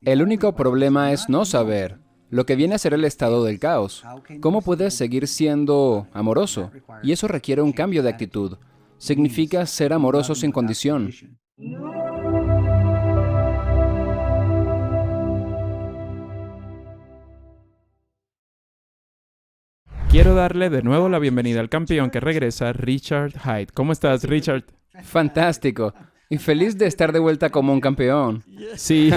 El único problema es no saber, lo que viene a ser el estado del caos. ¿Cómo puedes seguir siendo amoroso? Y eso requiere un cambio de actitud. Significa ser amoroso sin condición. Quiero darle de nuevo la bienvenida al campeón que regresa, Richard Hyde. ¿Cómo estás, Richard? Fantástico. Y feliz de estar de vuelta como un campeón. Sí,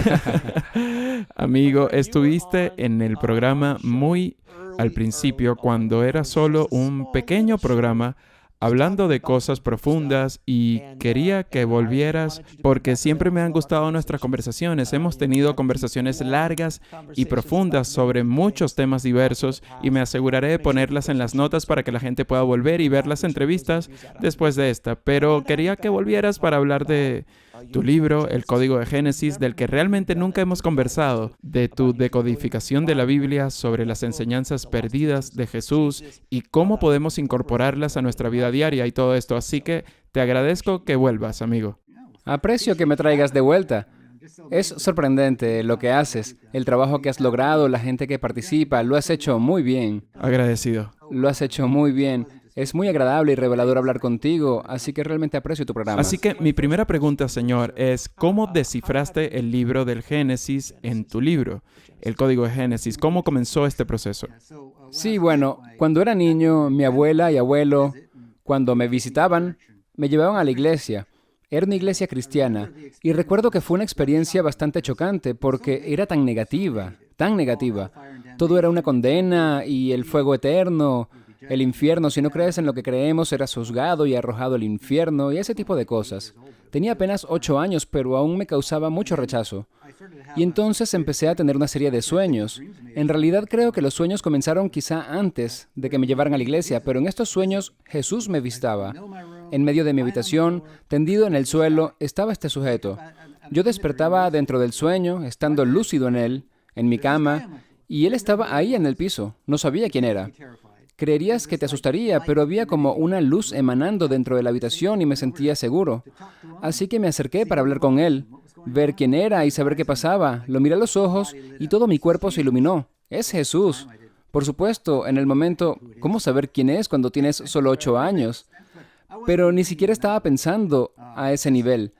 amigo, estuviste en el programa muy al principio, cuando era solo un pequeño programa hablando de cosas profundas, y quería que volvieras porque siempre me han gustado nuestras conversaciones. Hemos tenido conversaciones largas y profundas sobre muchos temas diversos, y me aseguraré de ponerlas en las notas para que la gente pueda volver y ver las entrevistas después de esta. Pero quería que volvieras para hablar de tu libro, El Código de Génesis, del que realmente nunca hemos conversado, de tu decodificación de la Biblia, sobre las enseñanzas perdidas de Jesús y cómo podemos incorporarlas a nuestra vida diaria y todo esto. Así que te agradezco que vuelvas, amigo. Aprecio que me traigas de vuelta. Es sorprendente lo que haces, el trabajo que has logrado, la gente que participa. Lo has hecho muy bien. Agradecido. Lo has hecho muy bien. Es muy agradable y revelador hablar contigo, así que realmente aprecio tu programa. Así que mi primera pregunta, señor, es ¿cómo descifraste el libro del Génesis en tu libro, El Código de Génesis? ¿Cómo comenzó este proceso? Sí, bueno, cuando era niño, mi abuela y abuelo, cuando me visitaban, me llevaban a la iglesia. Era una iglesia cristiana, y recuerdo que fue una experiencia bastante chocante porque era tan negativa, tan negativa. Todo era una condena y el fuego eterno, el infierno. Si no crees en lo que creemos, serás juzgado y arrojado al infierno y ese tipo de cosas. Tenía apenas 8 años, pero aún me causaba mucho rechazo. Y entonces empecé a tener una serie de sueños. En realidad creo que los sueños comenzaron quizá antes de que me llevaran a la iglesia, pero en estos sueños Jesús me visitaba. En medio de mi habitación, tendido en el suelo, estaba este sujeto. Yo despertaba dentro del sueño, estando lúcido en él, en mi cama, y él estaba ahí en el piso. No sabía quién era. Creerías que te asustaría, pero había como una luz emanando dentro de la habitación y me sentía seguro. Así que me acerqué para hablar con él, ver quién era y saber qué pasaba. Lo miré a los ojos y todo mi cuerpo se iluminó. Es Jesús. Por supuesto, en el momento, ¿cómo saber quién es cuando tienes solo 8 años? Pero ni siquiera estaba pensando a ese nivel.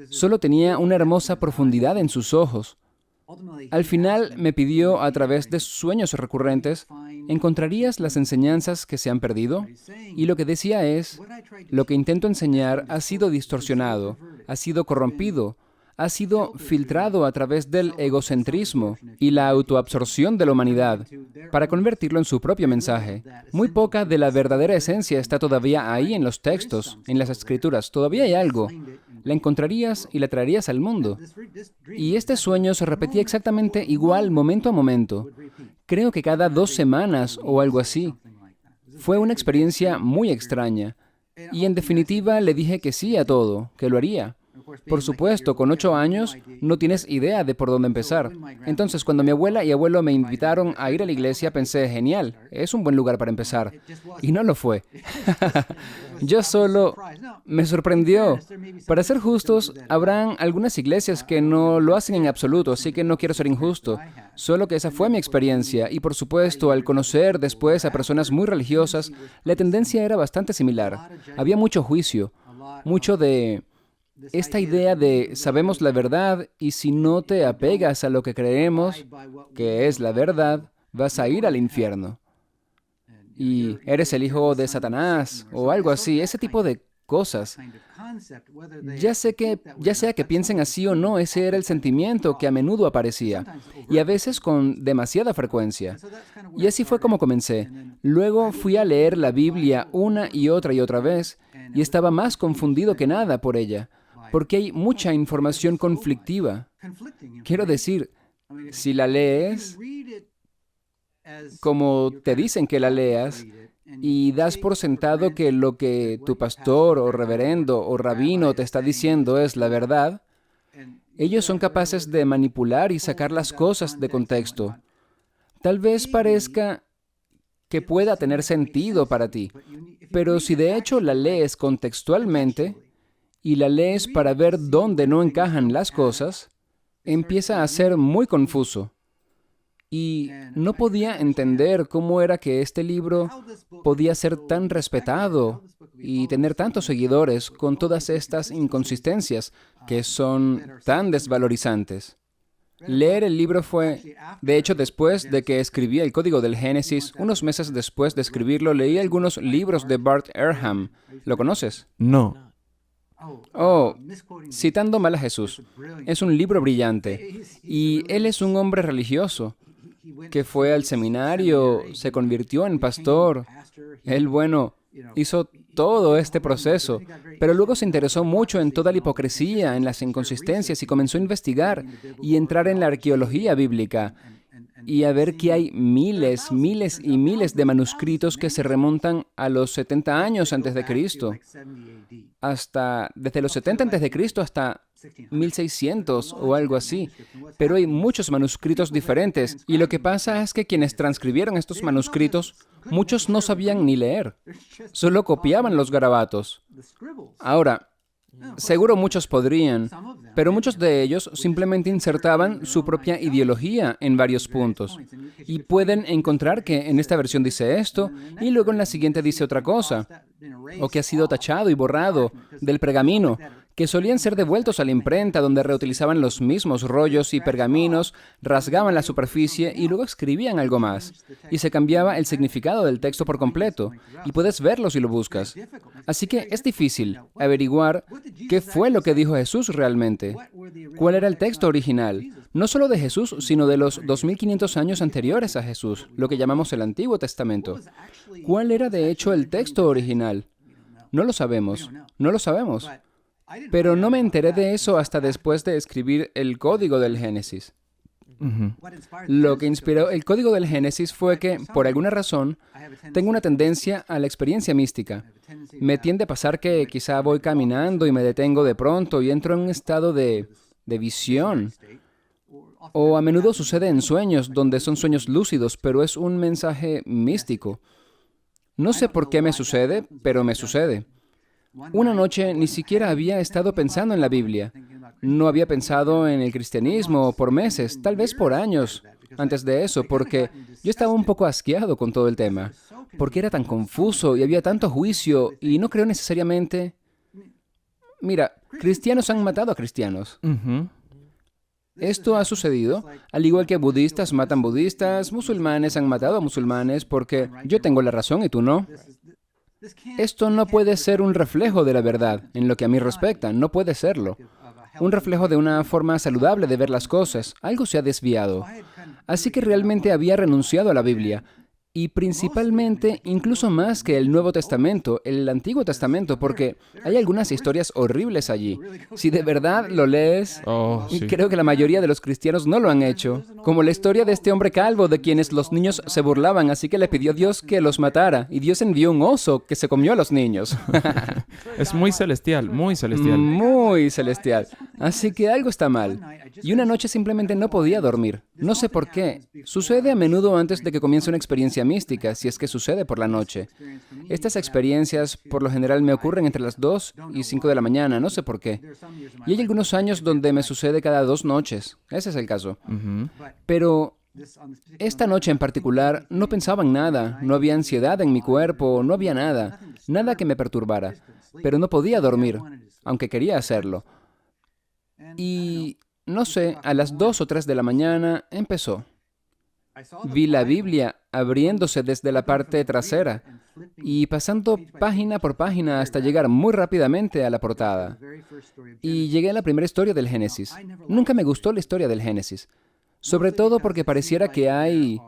Solo tenía una hermosa profundidad en sus ojos. Al final me pidió, a través de sueños recurrentes, ¿encontrarías las enseñanzas que se han perdido? Y lo que decía es, lo que intento enseñar ha sido distorsionado, ha sido corrompido, ha sido filtrado a través del egocentrismo y la autoabsorción de la humanidad para convertirlo en su propio mensaje. Muy poca de la verdadera esencia está todavía ahí en los textos, en las escrituras. Todavía hay algo. La encontrarías y la traerías al mundo. Y este sueño se repetía exactamente igual momento a momento. Creo que cada 2 semanas o algo así. Fue una experiencia muy extraña. Y en definitiva le dije que sí a todo, que lo haría. Por supuesto, con 8 años no tienes idea de por dónde empezar. Entonces, cuando mi abuela y abuelo me invitaron a ir a la iglesia, pensé, genial, es un buen lugar para empezar. Y no lo fue. Yo solo me sorprendió. Para ser justos, habrán algunas iglesias que no lo hacen en absoluto, así que no quiero ser injusto. Solo que esa fue mi experiencia. Y por supuesto, al conocer después a personas muy religiosas, la tendencia era bastante similar. Había mucho juicio, mucho de esta idea de sabemos la verdad y si no te apegas a lo que creemos, que es la verdad, vas a ir al infierno. Y eres el hijo de Satanás o algo así, ese tipo de cosas. Ya sea que piensen así o no, ese era el sentimiento que a menudo aparecía, y a veces con demasiada frecuencia. Y así fue como comencé. Luego fui a leer la Biblia una y otra vez, y estaba más confundido que nada por ella, porque hay mucha información conflictiva. Quiero decir, si la lees como te dicen que la leas, y das por sentado que lo que tu pastor o reverendo o rabino te está diciendo es la verdad, ellos son capaces de manipular y sacar las cosas de contexto. Tal vez parezca que pueda tener sentido para ti, pero si de hecho la lees contextualmente y la lees para ver dónde no encajan las cosas, empieza a ser muy confuso. Y no podía entender cómo era que este libro podía ser tan respetado y tener tantos seguidores con todas estas inconsistencias que son tan desvalorizantes. Leer el libro fue, de hecho, después de que escribí el Código del Génesis, unos meses después de escribirlo, leí algunos libros de Bart Ehrman. ¿Lo conoces? No. Oh, citando mal a Jesús. Es un libro brillante. Y él es un hombre religioso que fue al seminario, se convirtió en pastor. Él, hizo todo este proceso, pero luego se interesó mucho en toda la hipocresía, en las inconsistencias y comenzó a investigar y entrar en la arqueología bíblica y a ver que hay miles, miles y miles de manuscritos que se remontan a los 70 años antes de Cristo, desde los 70 antes de Cristo hasta 1600 o algo así. Pero hay muchos manuscritos diferentes y lo que pasa es que quienes transcribieron estos manuscritos, muchos no sabían ni leer, solo copiaban los garabatos. Ahora, seguro muchos podrían, pero muchos de ellos simplemente insertaban su propia ideología en varios puntos. Y pueden encontrar que en esta versión dice esto, y luego en la siguiente dice otra cosa, o que ha sido tachado y borrado del pergamino, que solían ser devueltos a la imprenta donde reutilizaban los mismos rollos y pergaminos, rasgaban la superficie y luego escribían algo más. Y se cambiaba el significado del texto por completo, y puedes verlo si lo buscas. Así que es difícil averiguar qué fue lo que dijo Jesús realmente. ¿Cuál era el texto original? No solo de Jesús, sino de los 2500 años anteriores a Jesús, lo que llamamos el Antiguo Testamento. ¿Cuál era de hecho el texto original? No lo sabemos. No lo sabemos. Pero no me enteré de eso hasta después de escribir el Código del Génesis. Lo que inspiró el Código del Génesis fue que, por alguna razón, tengo una tendencia a la experiencia mística. Me tiende a pasar que quizá voy caminando y me detengo de pronto y entro en un estado de visión. O a menudo sucede en sueños, donde son sueños lúcidos, pero es un mensaje místico. No sé por qué me sucede, pero me sucede. Una noche ni siquiera había estado pensando en la Biblia. No había pensado en el cristianismo por meses, tal vez por años antes de eso, porque yo estaba un poco asqueado con todo el tema, porque era tan confuso y había tanto juicio y no creo necesariamente... Mira, cristianos han matado a cristianos. Esto ha sucedido, al igual que budistas matan budistas, musulmanes han matado a musulmanes porque yo tengo la razón y tú no. Esto no puede ser un reflejo de la verdad, en lo que a mí respecta, no puede serlo. Un reflejo de una forma saludable de ver las cosas. Algo se ha desviado. Así que realmente había renunciado a la Biblia. Y principalmente, incluso más que el Nuevo Testamento, el Antiguo Testamento, porque hay algunas historias horribles allí. Si de verdad lo lees, y creo que la mayoría de los cristianos no lo han hecho, como la historia de este hombre calvo de quienes los niños se burlaban, así que le pidió a Dios que los matara, y Dios envió un oso que se comió a los niños. Es muy celestial, muy celestial. Muy celestial. Así que algo está mal. Y una noche simplemente no podía dormir. No sé por qué. Sucede a menudo antes de que comience una experiencia mística, si es que sucede por la noche. Estas experiencias por lo general me ocurren entre las 2 y 5 de la mañana, no sé por qué. Y hay algunos años donde me sucede cada 2 noches. Ese es el caso. Pero esta noche en particular no pensaba en nada, no había ansiedad en mi cuerpo, no había nada, nada que me perturbara. Pero no podía dormir, aunque quería hacerlo. Y, no sé, a las 2 o 3 de la mañana empezó. Vi la Biblia abriéndose desde la parte trasera y pasando página por página hasta llegar muy rápidamente a la portada. Y llegué a la primera historia del Génesis. Nunca me gustó la historia del Génesis, sobre todo porque pareciera que hay,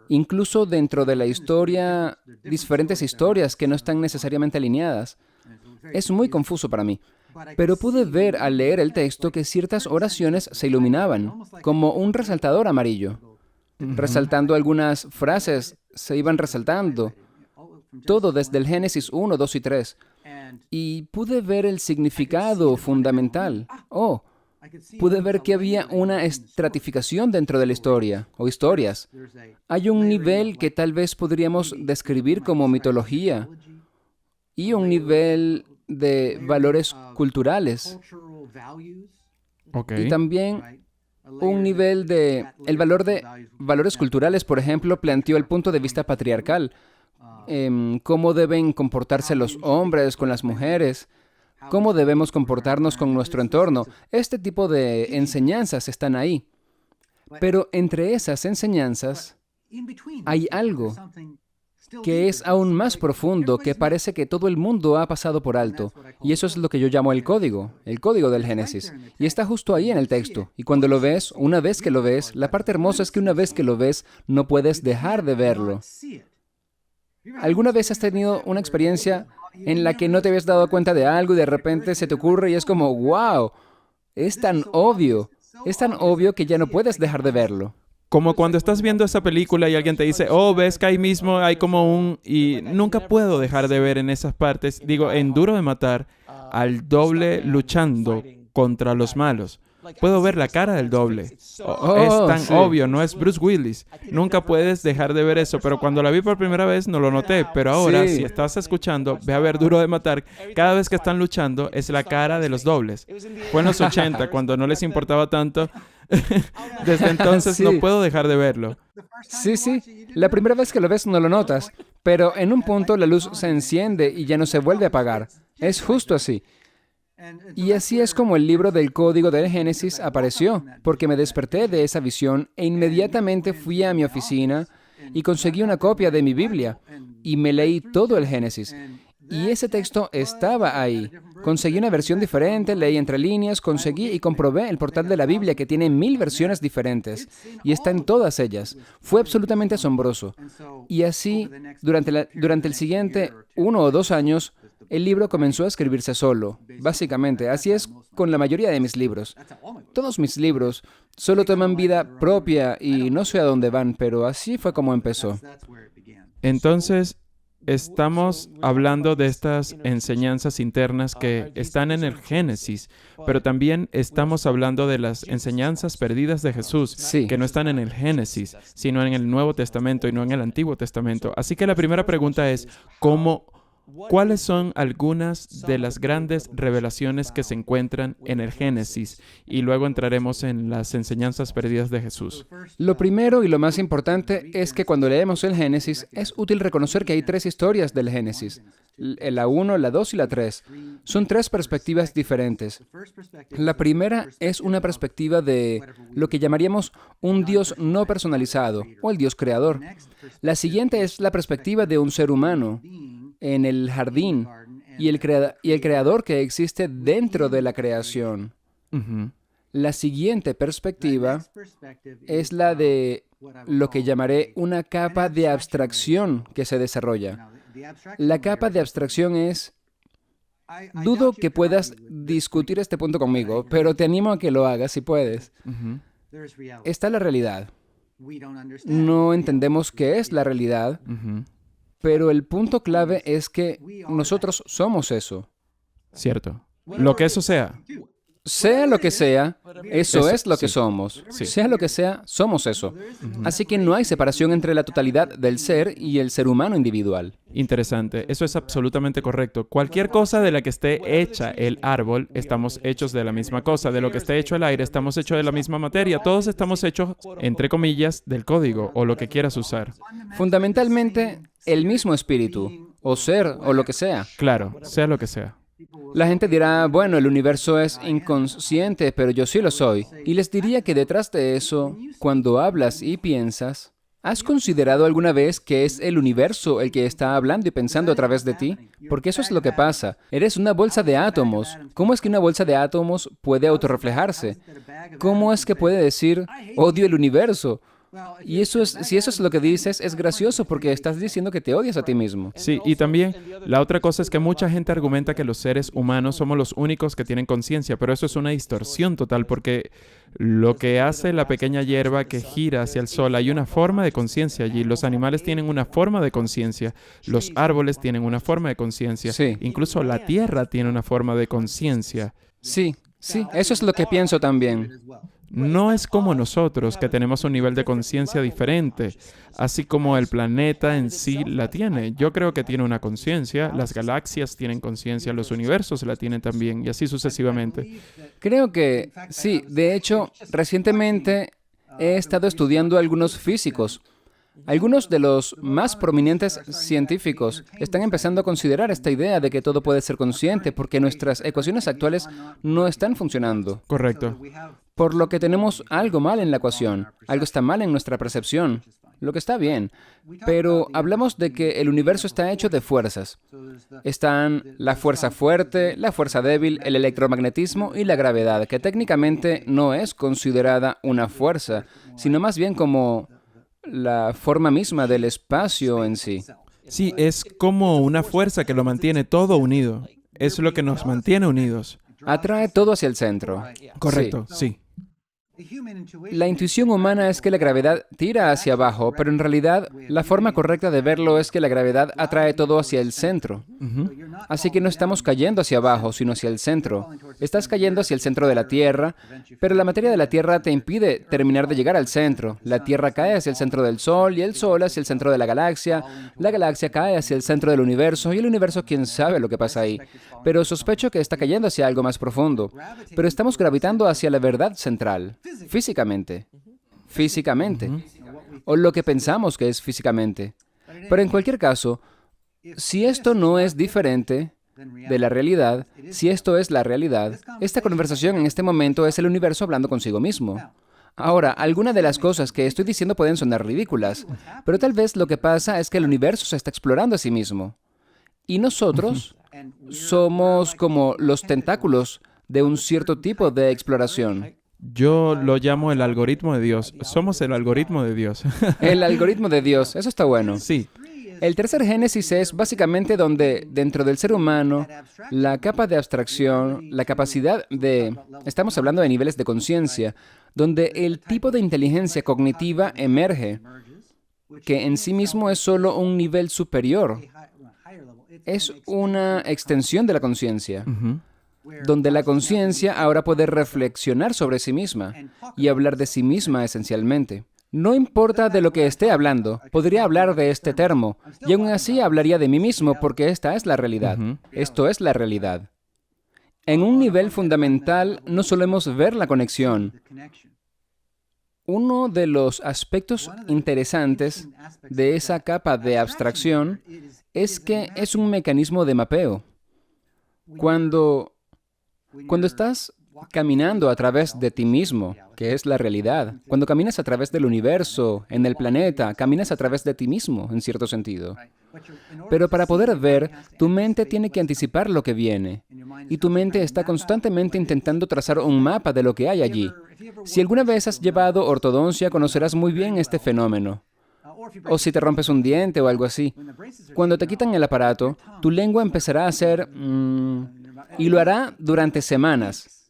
incluso dentro de la historia, diferentes historias que no están necesariamente alineadas. Es muy confuso para mí. Pero pude ver al leer el texto que ciertas oraciones se iluminaban, como un resaltador amarillo. Resaltando algunas frases, se iban resaltando. Todo desde el Génesis 1, 2 y 3. Y pude ver el significado fundamental. Pude ver que había una estratificación dentro de la historia, o historias. Hay un nivel que tal vez podríamos describir como mitología, y un nivel de valores culturales. Y también un nivel de... El valor de valores culturales, por ejemplo, planteó el punto de vista patriarcal. Cómo deben comportarse los hombres con las mujeres, cómo debemos comportarnos con nuestro entorno. Este tipo de enseñanzas están ahí. Pero entre esas enseñanzas hay algo que es aún más profundo, que parece que todo el mundo ha pasado por alto. Y eso es lo que yo llamo el código del Génesis. Y está justo ahí en el texto. Y cuando lo ves, una vez que lo ves, la parte hermosa es que una vez que lo ves, no puedes dejar de verlo. ¿Alguna vez has tenido una experiencia en la que no te habías dado cuenta de algo y de repente se te ocurre y es como, wow, es tan obvio que ya no puedes dejar de verlo? Como cuando estás viendo esa película y alguien te dice, oh, ves que ahí mismo hay como un... Y nunca puedo dejar de ver en esas partes, digo, en Duro de Matar, al doble luchando contra los malos. Puedo ver la cara del doble. Es tan obvio, no es Bruce Willis. Nunca puedes dejar de ver eso, pero cuando la vi por primera vez no lo noté. Pero ahora, si estás escuchando, ve a ver Duro de Matar. Cada vez que están luchando es la cara de los dobles. Fue en los 80, cuando no les importaba tanto. Desde entonces no puedo dejar de verlo. Sí. La primera vez que lo ves no lo notas, pero en un punto la luz se enciende y ya no se vuelve a apagar. Es justo así. Y así es como el libro del Código del Génesis apareció, porque me desperté de esa visión e inmediatamente fui a mi oficina y conseguí una copia de mi Biblia y me leí todo el Génesis. Y ese texto estaba ahí. Conseguí una versión diferente, leí entre líneas, conseguí y comprobé el portal de la Biblia que tiene 1000 versiones diferentes y está en todas ellas. Fue absolutamente asombroso. Y así, durante el siguiente 1 o 2 años, el libro comenzó a escribirse solo. Básicamente, así es con la mayoría de mis libros. Todos mis libros solo toman vida propia y no sé a dónde van, pero así fue como empezó. Entonces, estamos hablando de estas enseñanzas internas que están en el Génesis, pero también estamos hablando de las enseñanzas perdidas de Jesús, que no están en el Génesis, sino en el Nuevo Testamento y no en el Antiguo Testamento. Así que la primera pregunta es, ¿cuáles son algunas de las grandes revelaciones que se encuentran en el Génesis? Y luego entraremos en las enseñanzas perdidas de Jesús. Lo primero y lo más importante es que cuando leemos el Génesis es útil reconocer que hay 3 historias del Génesis. La 1, la 2 y la 3. Son 3 perspectivas diferentes. La primera es una perspectiva de lo que llamaríamos un Dios no personalizado o el Dios creador. La siguiente es la perspectiva de un ser humano en el jardín y el creador que existe dentro de la creación. La siguiente perspectiva es la de lo que llamaré una capa de abstracción que se desarrolla. La capa de abstracción es... Dudo que puedas discutir este punto conmigo, pero te animo a que lo hagas si puedes. Está la realidad. No entendemos qué es la realidad, pero el punto clave es que nosotros somos eso. Cierto. Lo que eso sea. Sea lo que sea, eso es lo que somos. Sí. Sea lo que sea, somos eso. Así que no hay separación entre la totalidad del ser y el ser humano individual. Interesante. Eso es absolutamente correcto. Cualquier cosa de la que esté hecha el árbol, estamos hechos de la misma cosa. De lo que esté hecho el aire, estamos hechos de la misma materia. Todos estamos hechos, entre comillas, del código o lo que quieras usar. Fundamentalmente, el mismo espíritu, o ser, o lo que sea. Claro, sea lo que sea. La gente dirá, bueno, el universo es inconsciente, pero yo sí lo soy. Y les diría que detrás de eso, cuando hablas y piensas, ¿has considerado alguna vez que es el universo el que está hablando y pensando a través de ti? Porque eso es lo que pasa. Eres una bolsa de átomos. ¿Cómo es que una bolsa de átomos puede autorreflejarse? ¿Cómo es que puede decir, odio el universo? Y si eso es lo que dices, es gracioso porque estás diciendo que te odias a ti mismo. Sí, y también la otra cosa es que mucha gente argumenta que los seres humanos somos los únicos que tienen conciencia, pero eso es una distorsión total porque lo que hace la pequeña hierba que gira hacia el sol, hay una forma de conciencia allí. Los animales tienen una forma de conciencia, los árboles tienen una forma de conciencia, incluso la tierra tiene una forma de conciencia. Sí, eso es lo que pienso también. No es como nosotros, que tenemos un nivel de conciencia diferente, así como el planeta en sí la tiene. Yo creo que tiene una conciencia, las galaxias tienen conciencia, los universos la tienen también, y así sucesivamente. Creo que sí. De hecho, recientemente he estado estudiando a algunos físicos. Algunos de los más prominentes científicos están empezando a considerar esta idea de que todo puede ser consciente porque nuestras ecuaciones actuales no están funcionando. Correcto. Por lo que tenemos algo mal en la ecuación, algo está mal en nuestra percepción, lo que está bien. Pero hablamos de que el universo está hecho de fuerzas. Están la fuerza fuerte, la fuerza débil, el electromagnetismo y la gravedad, que técnicamente no es considerada una fuerza, sino más bien como la forma misma del espacio en sí. Sí, es como una fuerza que lo mantiene todo unido. Es lo que nos mantiene unidos. Atrae todo hacia el centro. Correcto, sí. La intuición humana es que la gravedad tira hacia abajo, pero en realidad la forma correcta de verlo es que la gravedad atrae todo hacia el centro. Así que no estamos cayendo hacia abajo, sino hacia el centro. Estás cayendo hacia el centro de la Tierra, pero la materia de la Tierra te impide terminar de llegar al centro. La Tierra cae hacia el centro del Sol y el Sol hacia el centro de la galaxia cae hacia el centro del universo y el universo quién sabe lo que pasa ahí. Pero sospecho que está cayendo hacia algo más profundo. Pero estamos gravitando hacia la verdad central. Físicamente. O lo que pensamos que es físicamente. Pero en cualquier caso, si esto no es diferente de la realidad, si esto es la realidad, esta conversación en este momento es el universo hablando consigo mismo. Ahora, algunas de las cosas que estoy diciendo pueden sonar ridículas, pero tal vez lo que pasa es que el universo se está explorando a sí mismo. Y nosotros somos como los tentáculos de un cierto tipo de exploración. Yo lo llamo el algoritmo de Dios. Somos el algoritmo de Dios. El algoritmo de Dios, eso está bueno. Sí. El tercer Génesis es básicamente donde dentro del ser humano, la capa de abstracción, la capacidad de... Estamos hablando de niveles de conciencia, donde el tipo de inteligencia cognitiva emerge, que en sí mismo es solo un nivel superior. Es una extensión de la conciencia. Donde la conciencia ahora puede reflexionar sobre sí misma y hablar de sí misma esencialmente. No importa de lo que esté hablando, podría hablar de este termo, y aún así hablaría de mí mismo porque esta es la realidad. Esto es la realidad. En un nivel fundamental no solemos ver la conexión. Uno de los aspectos interesantes de esa capa de abstracción es que es un mecanismo de mapeo. Cuando estás caminando a través de ti mismo, que es la realidad, cuando caminas a través del universo, en el planeta, caminas a través de ti mismo, en cierto sentido. Pero para poder ver, tu mente tiene que anticipar lo que viene, y tu mente está constantemente intentando trazar un mapa de lo que hay allí. Si alguna vez has llevado ortodoncia, conocerás muy bien este fenómeno. O si te rompes un diente o algo así. Cuando te quitan el aparato, tu lengua empezará a hacer... y lo hará durante semanas.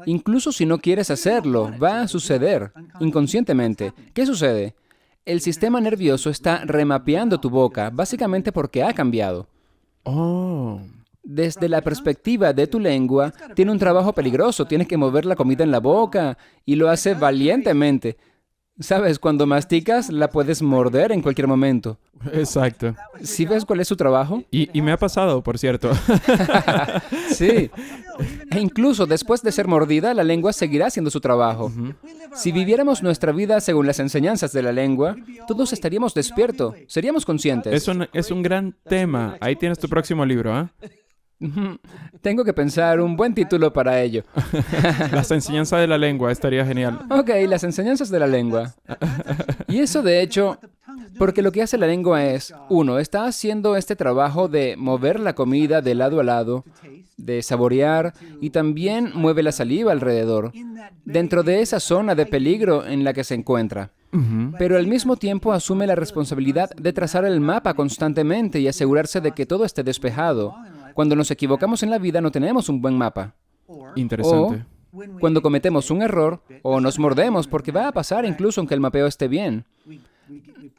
Incluso si no quieres hacerlo, va a suceder, inconscientemente. ¿Qué sucede? El sistema nervioso está remapeando tu boca, básicamente porque ha cambiado. Oh. Desde la perspectiva de tu lengua, tiene un trabajo peligroso, tiene que mover la comida en la boca, y lo hace valientemente. ¿Sabes? Cuando masticas, la puedes morder en cualquier momento. Exacto. ¿Sí ves cuál es su trabajo? Y me ha pasado, por cierto. Sí. E incluso después de ser mordida, la lengua seguirá haciendo su trabajo. Si viviéramos nuestra vida según las enseñanzas de la lengua, todos estaríamos despiertos, seríamos conscientes. Es un gran tema. Ahí tienes tu próximo libro, ¿ah? Tengo que pensar un buen título para ello. Las enseñanzas de la lengua, estaría genial. Ok, las enseñanzas de la lengua. Y eso, de hecho, porque lo que hace la lengua es, uno, está haciendo este trabajo de mover la comida de lado a lado, de saborear, y también mueve la saliva alrededor, dentro de esa zona de peligro en la que se encuentra. Pero al mismo tiempo asume la responsabilidad de trazar el mapa constantemente y asegurarse de que todo esté despejado. Cuando nos equivocamos en la vida no tenemos un buen mapa. Interesante. O cuando cometemos un error, o nos mordemos, porque va a pasar incluso aunque el mapeo esté bien.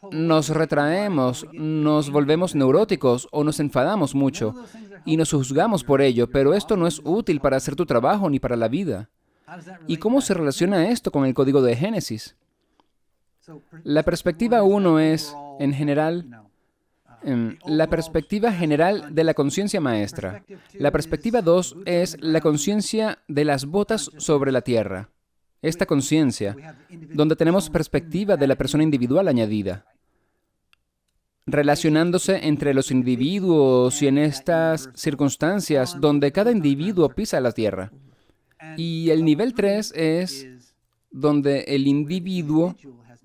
Nos retraemos, nos volvemos neuróticos o nos enfadamos mucho y nos juzgamos por ello, pero esto no es útil para hacer tu trabajo ni para la vida. ¿Y cómo se relaciona esto con el código de Génesis? La perspectiva 1 es, en general, la perspectiva general de la conciencia maestra. La perspectiva 2 es la conciencia de las botas sobre la tierra. Esta conciencia, donde tenemos perspectiva de la persona individual añadida, relacionándose entre los individuos y en estas circunstancias donde cada individuo pisa la tierra. Y el nivel 3 es donde el individuo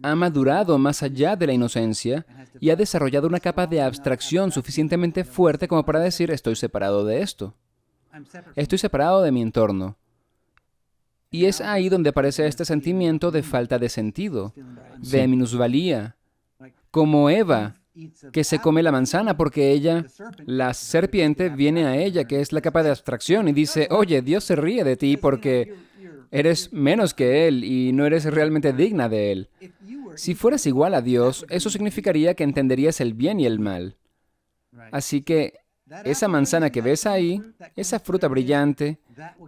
ha madurado más allá de la inocencia y ha desarrollado una capa de abstracción suficientemente fuerte como para decir, estoy separado de esto. Estoy separado de mi entorno. Y es ahí donde aparece este sentimiento de falta de sentido, de minusvalía, como Eva, que se come la manzana porque ella, la serpiente, viene a ella, que es la capa de abstracción, y dice, oye, Dios se ríe de ti porque eres menos que Él y no eres realmente digna de Él. Si fueras igual a Dios, eso significaría que entenderías el bien y el mal. Así que esa manzana que ves ahí, esa fruta brillante,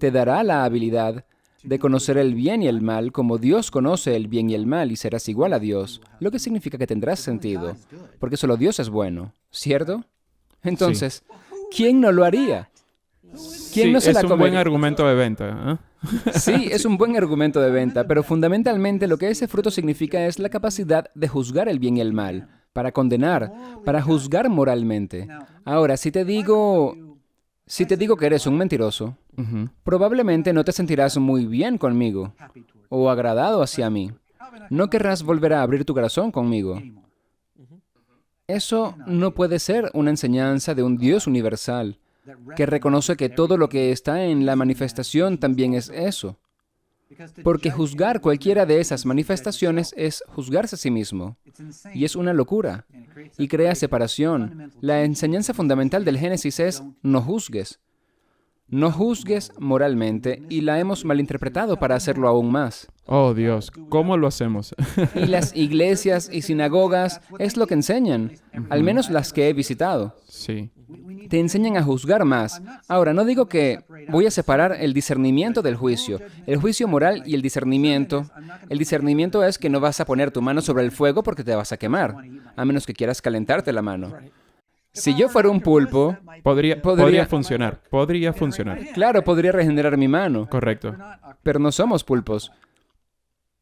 te dará la habilidad de conocer el bien y el mal como Dios conoce el bien y el mal y serás igual a Dios, lo que significa que tendrás sentido, porque solo Dios es bueno, ¿cierto? Entonces, ¿quién no lo haría? ¿Quién no se la es un comería? buen argumento de venta. Sí, es un buen argumento de venta, pero fundamentalmente lo que ese fruto significa es la capacidad de juzgar el bien y el mal, para condenar, para juzgar moralmente. Ahora, si te digo que eres un mentiroso, probablemente no te sentirás muy bien conmigo o agradado hacia mí. No querrás volver a abrir tu corazón conmigo. Eso no puede ser una enseñanza de un Dios universal que reconoce que todo lo que está en la manifestación también es eso. Porque juzgar cualquiera de esas manifestaciones es juzgarse a sí mismo. Y es una locura. Y crea separación. La enseñanza fundamental del Génesis es no juzgues. No juzgues moralmente y la hemos malinterpretado para hacerlo aún más. Oh Dios, ¿cómo lo hacemos? Y las iglesias y sinagogas es lo que enseñan, al menos las que he visitado. Sí. Te enseñan a juzgar más. Ahora, no digo que voy a separar el discernimiento del juicio. El juicio moral y el discernimiento. El discernimiento es que no vas a poner tu mano sobre el fuego porque te vas a quemar, a menos que quieras calentarte la mano. Si yo fuera un pulpo, Podría funcionar. claro, podría regenerar mi mano, Correcto. pero no somos pulpos.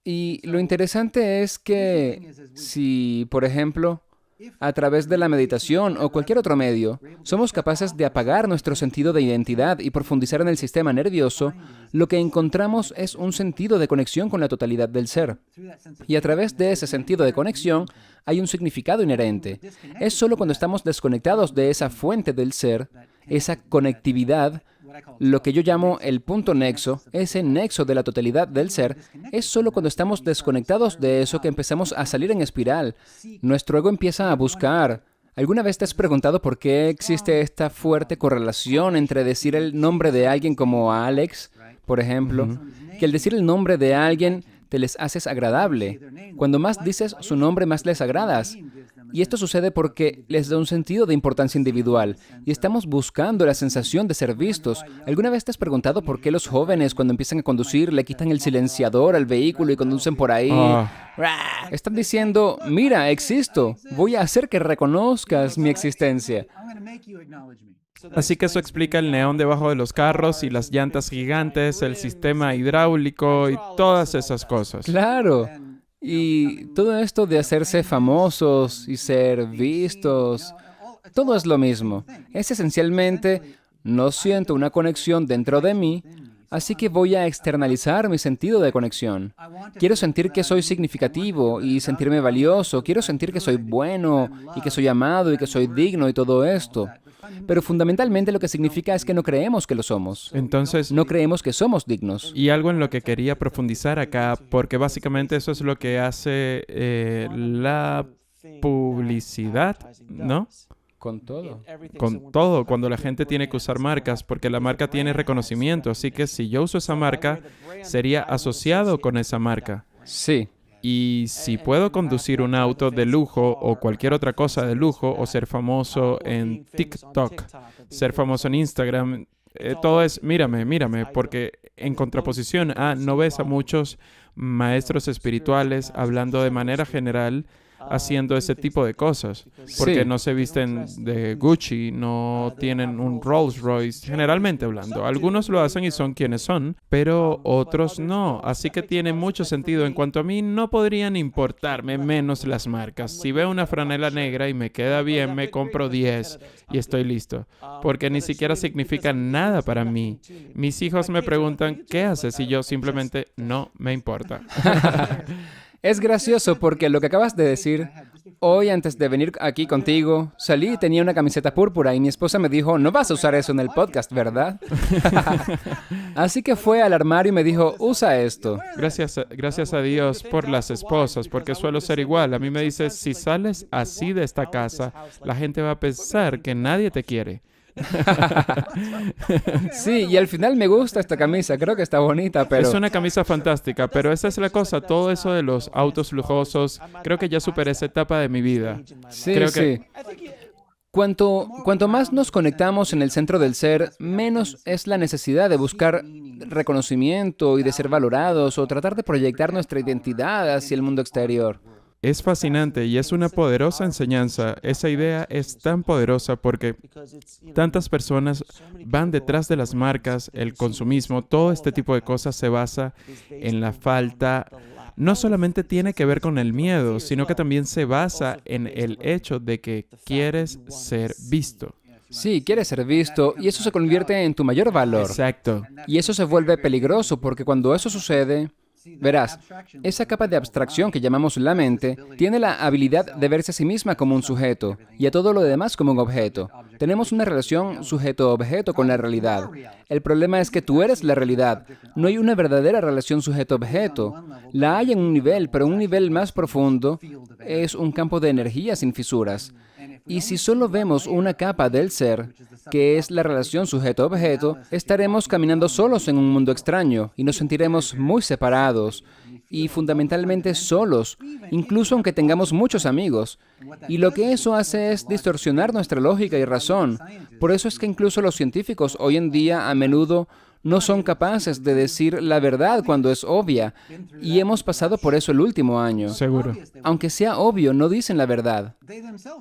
Y lo interesante es que si, por ejemplo, a través de la meditación o cualquier otro medio, somos capaces de apagar nuestro sentido de identidad y profundizar en el sistema nervioso, lo que encontramos es un sentido de conexión con la totalidad del ser. Y a través de ese sentido de conexión hay un significado inherente. Es solo cuando estamos desconectados de esa fuente del ser, esa conectividad, lo que yo llamo el punto nexo, ese nexo de la totalidad del ser, es solo cuando estamos desconectados de eso que empezamos a salir en espiral. Nuestro ego empieza a buscar. ¿Alguna vez te has preguntado por qué existe esta fuerte correlación entre decir el nombre de alguien como Alex, por ejemplo, que al decir el nombre de alguien te les haces agradable? Cuando más dices su nombre, más les agradas. Y esto sucede porque les da un sentido de importancia individual. Y estamos buscando la sensación de ser vistos. ¿Alguna vez te has preguntado por qué los jóvenes, cuando empiezan a conducir, le quitan el silenciador al vehículo y conducen por ahí? Están diciendo, mira, existo. Voy a hacer que reconozcas mi existencia. Así que eso explica el neón debajo de los carros y las llantas gigantes, el sistema hidráulico y todas esas cosas. Claro. Y todo esto de hacerse famosos y ser vistos, todo es lo mismo. Es esencialmente, no siento una conexión dentro de mí, así que voy a externalizar mi sentido de conexión. Quiero sentir que soy significativo y sentirme valioso. Quiero sentir que soy bueno y que soy amado y que soy digno y todo esto. Pero fundamentalmente lo que significa es que no creemos que lo somos. Entonces, No creemos que somos dignos. y algo en lo que quería profundizar acá, porque básicamente eso es lo que hace la publicidad, ¿no? Con todo. Con todo, cuando la gente tiene que usar marcas, porque la marca tiene reconocimiento, así que si yo uso esa marca, sería asociado con esa marca. Sí. Y si puedo conducir un auto de lujo o cualquier otra cosa de lujo, o ser famoso en TikTok, ser famoso en Instagram, todo es mírame, porque en contraposición a, no ves a muchos maestros espirituales hablando de manera general haciendo ese tipo de cosas, porque Sí. no se visten de Gucci, no tienen un Rolls Royce, generalmente hablando. Algunos lo hacen y son quienes son, pero otros no. Así que tiene mucho sentido. En cuanto a mí, no podrían importarme menos las marcas. Si veo una franela negra y me queda bien, me compro 10 y estoy listo, porque ni siquiera significa nada para mí. Mis hijos me preguntan, ¿qué haces? Y yo simplemente, no me importa. Es gracioso porque lo que acabas de decir, hoy antes de venir aquí contigo, salí y tenía una camiseta púrpura y mi esposa me dijo, no vas a usar eso en el podcast, ¿verdad? Así que fue al armario y me dijo, usa esto. Gracias a Dios por las esposas, porque suelo ser igual. A mí me dice, si sales así de esta casa, la gente va a pensar que nadie te quiere. Sí, y al final me gusta esta camisa, creo que está bonita, pero... Es una camisa fantástica, pero esa es la cosa, todo eso de los autos lujosos, creo que ya superé esa etapa de mi vida. Sí, Creo sí. Cuanto más nos conectamos en el centro del ser, menos es la necesidad de buscar reconocimiento y de ser valorados o tratar de proyectar nuestra identidad hacia el mundo exterior. Es fascinante y es una poderosa enseñanza. Esa idea es tan poderosa porque tantas personas van detrás de las marcas, el consumismo, todo este tipo de cosas se basa en la falta. No solamente tiene que ver con el miedo, sino que también se basa en el hecho de que quieres ser visto. Sí, quieres ser visto y eso se convierte en tu mayor valor. Exacto. Y eso se vuelve peligroso porque cuando eso sucede, verás, esa capa de abstracción que llamamos la mente tiene la habilidad de verse a sí misma como un sujeto y a todo lo demás como un objeto. Tenemos una relación sujeto-objeto con la realidad. El problema es que tú eres la realidad. No hay una verdadera relación sujeto-objeto. La hay en un nivel, pero un nivel más profundo es un campo de energía sin fisuras. Y si solo vemos una capa del ser, que es la relación sujeto-objeto, estaremos caminando solos en un mundo extraño y nos sentiremos muy separados y fundamentalmente solos, incluso aunque tengamos muchos amigos. Y lo que eso hace es distorsionar nuestra lógica y razón. Por eso es que incluso los científicos hoy en día a menudo no son capaces de decir la verdad cuando es obvia, y hemos pasado por eso el último año. Seguro. Aunque sea obvio, no dicen la verdad.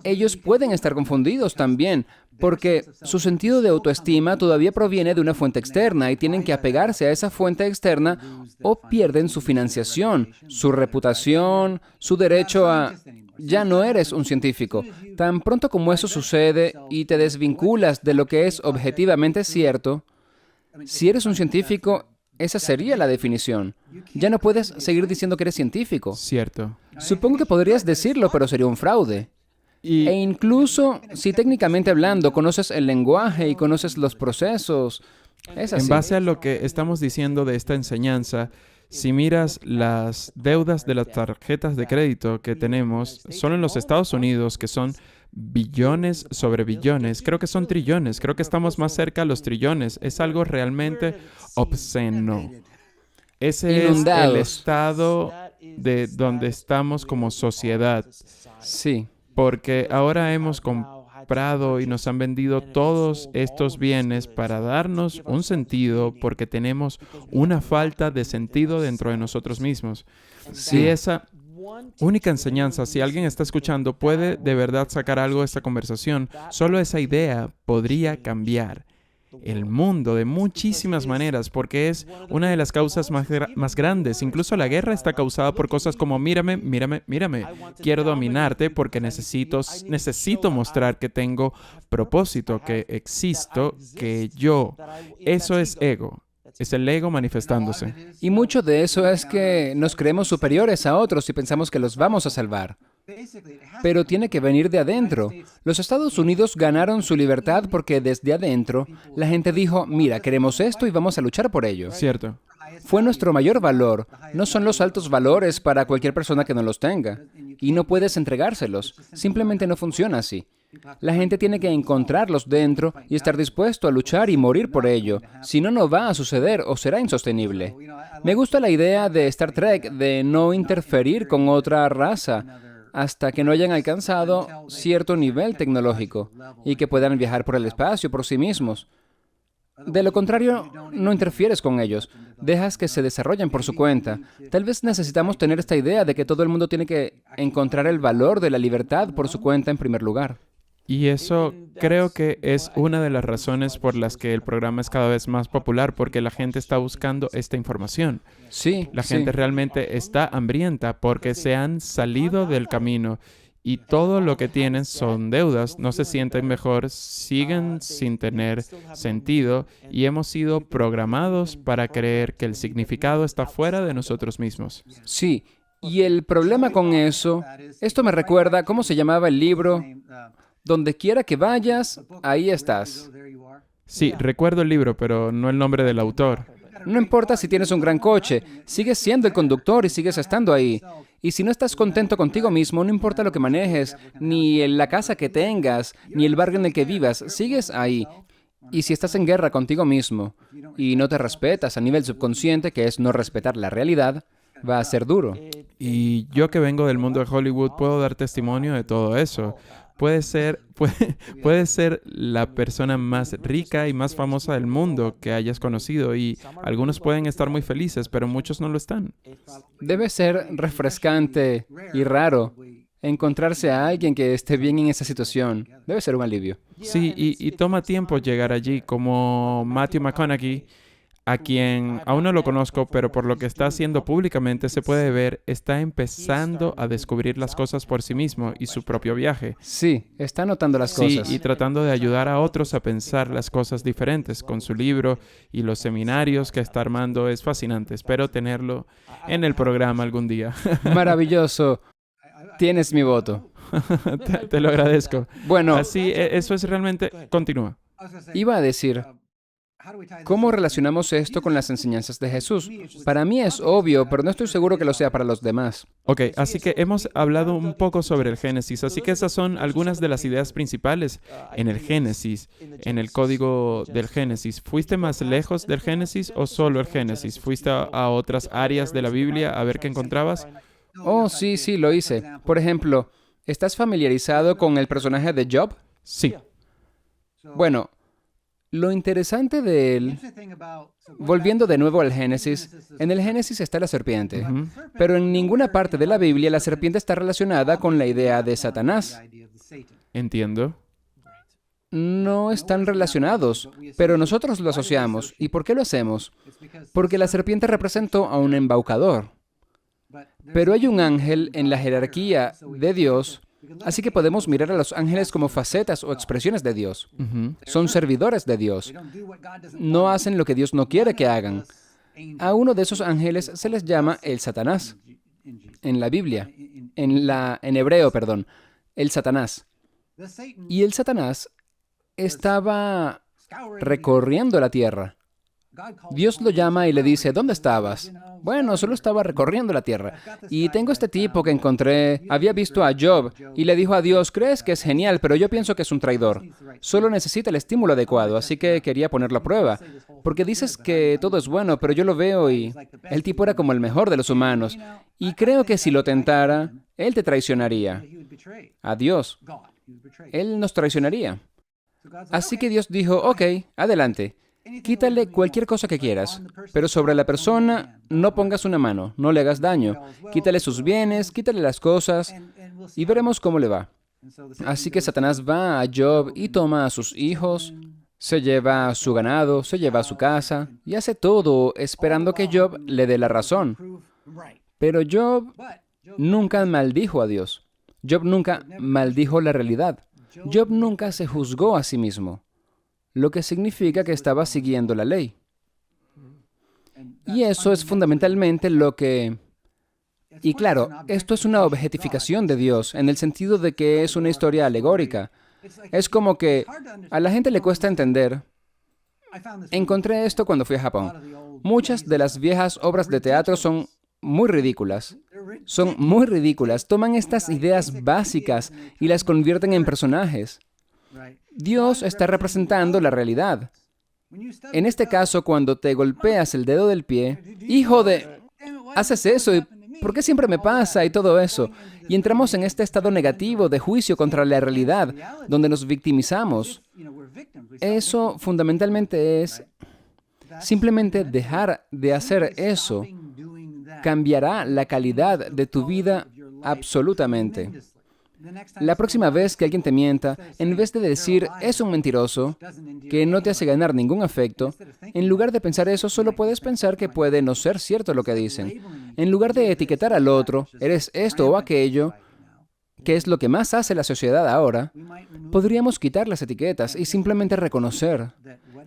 Ellos pueden estar confundidos también, porque su sentido de autoestima todavía proviene de una fuente externa y tienen que apegarse a esa fuente externa o pierden su financiación, su reputación, su derecho a... Ya no eres un científico. Tan pronto como eso sucede y te desvinculas de lo que es objetivamente cierto, si eres un científico, esa sería la definición. Ya no puedes seguir diciendo que eres científico. Cierto. Supongo que podrías decirlo, pero sería un fraude. Y E incluso, si técnicamente hablando conoces el lenguaje y conoces los procesos, es en así. base a lo que estamos diciendo de esta enseñanza, si miras las deudas de las tarjetas de crédito que tenemos, solo en los Estados Unidos, que son billones sobre billones, creo que son trillones, creo que estamos más cerca a los trillones, es algo realmente obsceno. Ese es el Inundados. estado de donde estamos como sociedad, Sí. porque ahora hemos comprado y nos han vendido todos estos bienes para darnos un sentido, porque tenemos una falta de sentido dentro de nosotros mismos. Si esa única enseñanza, si alguien está escuchando, puede de verdad sacar algo de esta conversación, solo esa idea podría cambiar el mundo de muchísimas maneras, porque es una de las causas más grandes. Incluso la guerra está causada por cosas como mírame, mírame, mírame. Quiero dominarte porque necesito mostrar que tengo propósito, que existo, que yo. Eso es ego. Es el ego manifestándose. Y mucho de eso es que nos creemos superiores a otros y pensamos que los vamos a salvar. Pero tiene que venir de adentro. Los Estados Unidos ganaron su libertad porque desde adentro la gente dijo, mira, queremos esto y vamos a luchar por ello. Cierto. Fue nuestro mayor valor. No son los altos valores para cualquier persona que no los tenga. Y no puedes entregárselos. Simplemente no funciona así. La gente tiene que encontrarlos dentro y estar dispuesto a luchar y morir por ello. Si no, no va a suceder o será insostenible. Me gusta la idea de Star Trek de no interferir con otra raza hasta que no hayan alcanzado cierto nivel tecnológico y que puedan viajar por el espacio por sí mismos. De lo contrario, no interfieres con ellos. Dejas que se desarrollen por su cuenta. Tal vez necesitamos tener esta idea de que todo el mundo tiene que encontrar el valor de la libertad por su cuenta en primer lugar. Y eso creo que es una de las razones por las que el programa es cada vez más popular, porque la gente está buscando esta información. Sí, La sí. gente realmente está hambrienta porque se han salido del camino y todo lo que tienen son deudas, no se sienten mejor, siguen sin tener sentido y hemos sido programados para creer que el significado está fuera de nosotros mismos. Sí. Y el problema con eso, esto me recuerda, ¿cómo se llamaba el libro? Donde quiera que vayas, ahí estás. Sí, recuerdo el libro, pero no el nombre del autor. No importa si tienes un gran coche, sigues siendo el conductor y sigues estando ahí. Y si no estás contento contigo mismo, no importa lo que manejes, ni la casa que tengas, ni el barrio en el que vivas, sigues ahí. Y si estás en guerra contigo mismo y no te respetas a nivel subconsciente, que es no respetar la realidad, va a ser duro. Y yo que vengo del mundo de Hollywood puedo dar testimonio de todo eso. Puede ser la persona más rica y más famosa del mundo que hayas conocido y algunos pueden estar muy felices, pero muchos no lo están. Debe ser refrescante y raro encontrarse a alguien que esté bien en esa situación. Debe ser un alivio. Sí, y toma tiempo llegar allí, como Matthew McConaughey, a quien aún no lo conozco, pero por lo que está haciendo públicamente se puede ver, está empezando a descubrir las cosas por sí mismo y su propio viaje. Sí, está notando las Sí, cosas. y tratando de ayudar a otros a pensar las cosas diferentes con su libro y los seminarios que está armando es fascinante. Espero tenerlo en el programa algún día. Maravilloso. Tienes mi voto. Te lo agradezco. Bueno, Así, eso es realmente... Continúa. iba a decir, ¿cómo relacionamos esto con las enseñanzas de Jesús? Para mí es obvio, pero no estoy seguro que lo sea para los demás. Ok, así que hemos hablado un poco sobre el Génesis, así que esas son algunas de las ideas principales en el Génesis, en el código del Génesis. ¿Fuiste más lejos del Génesis o solo el Génesis? ¿Fuiste a otras áreas de la Biblia a ver qué encontrabas? Oh, sí, sí, lo hice. Por ejemplo, ¿estás familiarizado con el personaje de Job? Sí. Bueno, lo interesante de él, volviendo de nuevo al Génesis, en el Génesis está la serpiente, Ujú. pero en ninguna parte de la Biblia la serpiente está relacionada con la idea de Satanás. Entiendo. No están relacionados, pero nosotros lo asociamos. ¿Y por qué lo hacemos? Porque la serpiente representó a un embaucador. Pero hay un ángel en la jerarquía de Dios, así que podemos mirar a los ángeles como facetas o expresiones de Dios. Ujú. Son servidores de Dios. No hacen lo que Dios no quiere que hagan. A uno de esos ángeles se les llama el Satanás en la Biblia, en hebreo, perdón, el Satanás. Y el Satanás estaba recorriendo la tierra. Dios lo llama y le dice, ¿dónde estabas? Bueno, solo estaba recorriendo la tierra. Y tengo este tipo que encontré, había visto a Job y le dijo a Dios, ¿crees que es genial? Pero yo pienso que es un traidor. Solo necesita el estímulo adecuado, así que quería ponerlo a prueba. Porque dices que todo es bueno, pero yo lo veo y el tipo era como el mejor de los humanos. Y creo que si lo tentara, él te traicionaría. A Dios. Él nos traicionaría. Así que Dios dijo, ok, adelante. Quítale cualquier cosa que quieras, pero sobre la persona no pongas una mano, no le hagas daño. Quítale sus bienes, quítale las cosas y veremos cómo le va. Así que Satanás va a Job y toma a sus hijos, se lleva su ganado, se lleva a su casa y hace todo esperando que Job le dé la razón. Pero Job nunca maldijo a Dios. Job nunca maldijo la realidad. Job nunca se juzgó a sí mismo, lo que significa que estaba siguiendo la ley. Y eso es fundamentalmente lo que... Y claro, esto es una objetificación de Dios, en el sentido de que es una historia alegórica. Es como que a la gente le cuesta entender. Encontré esto cuando fui a Japón. Muchas de las viejas obras de teatro son muy ridículas. Son muy ridículas. Toman estas ideas básicas y las convierten en personajes. Dios está representando la realidad. En este caso, cuando te golpeas el dedo del pie, hijo de... haces eso y ¿por qué siempre me pasa? Y todo eso. Y entramos en este estado negativo de juicio contra la realidad, donde nos victimizamos. Eso fundamentalmente es Simplemente dejar de hacer eso cambiará la calidad de tu vida absolutamente. La próxima vez que alguien te mienta, en vez de decir, es un mentiroso, que no te hace ganar ningún afecto, en lugar de pensar eso, solo puedes pensar que puede no ser cierto lo que dicen. En lugar de etiquetar al otro, eres esto o aquello, que es lo que más hace la sociedad ahora, podríamos quitar las etiquetas y simplemente reconocer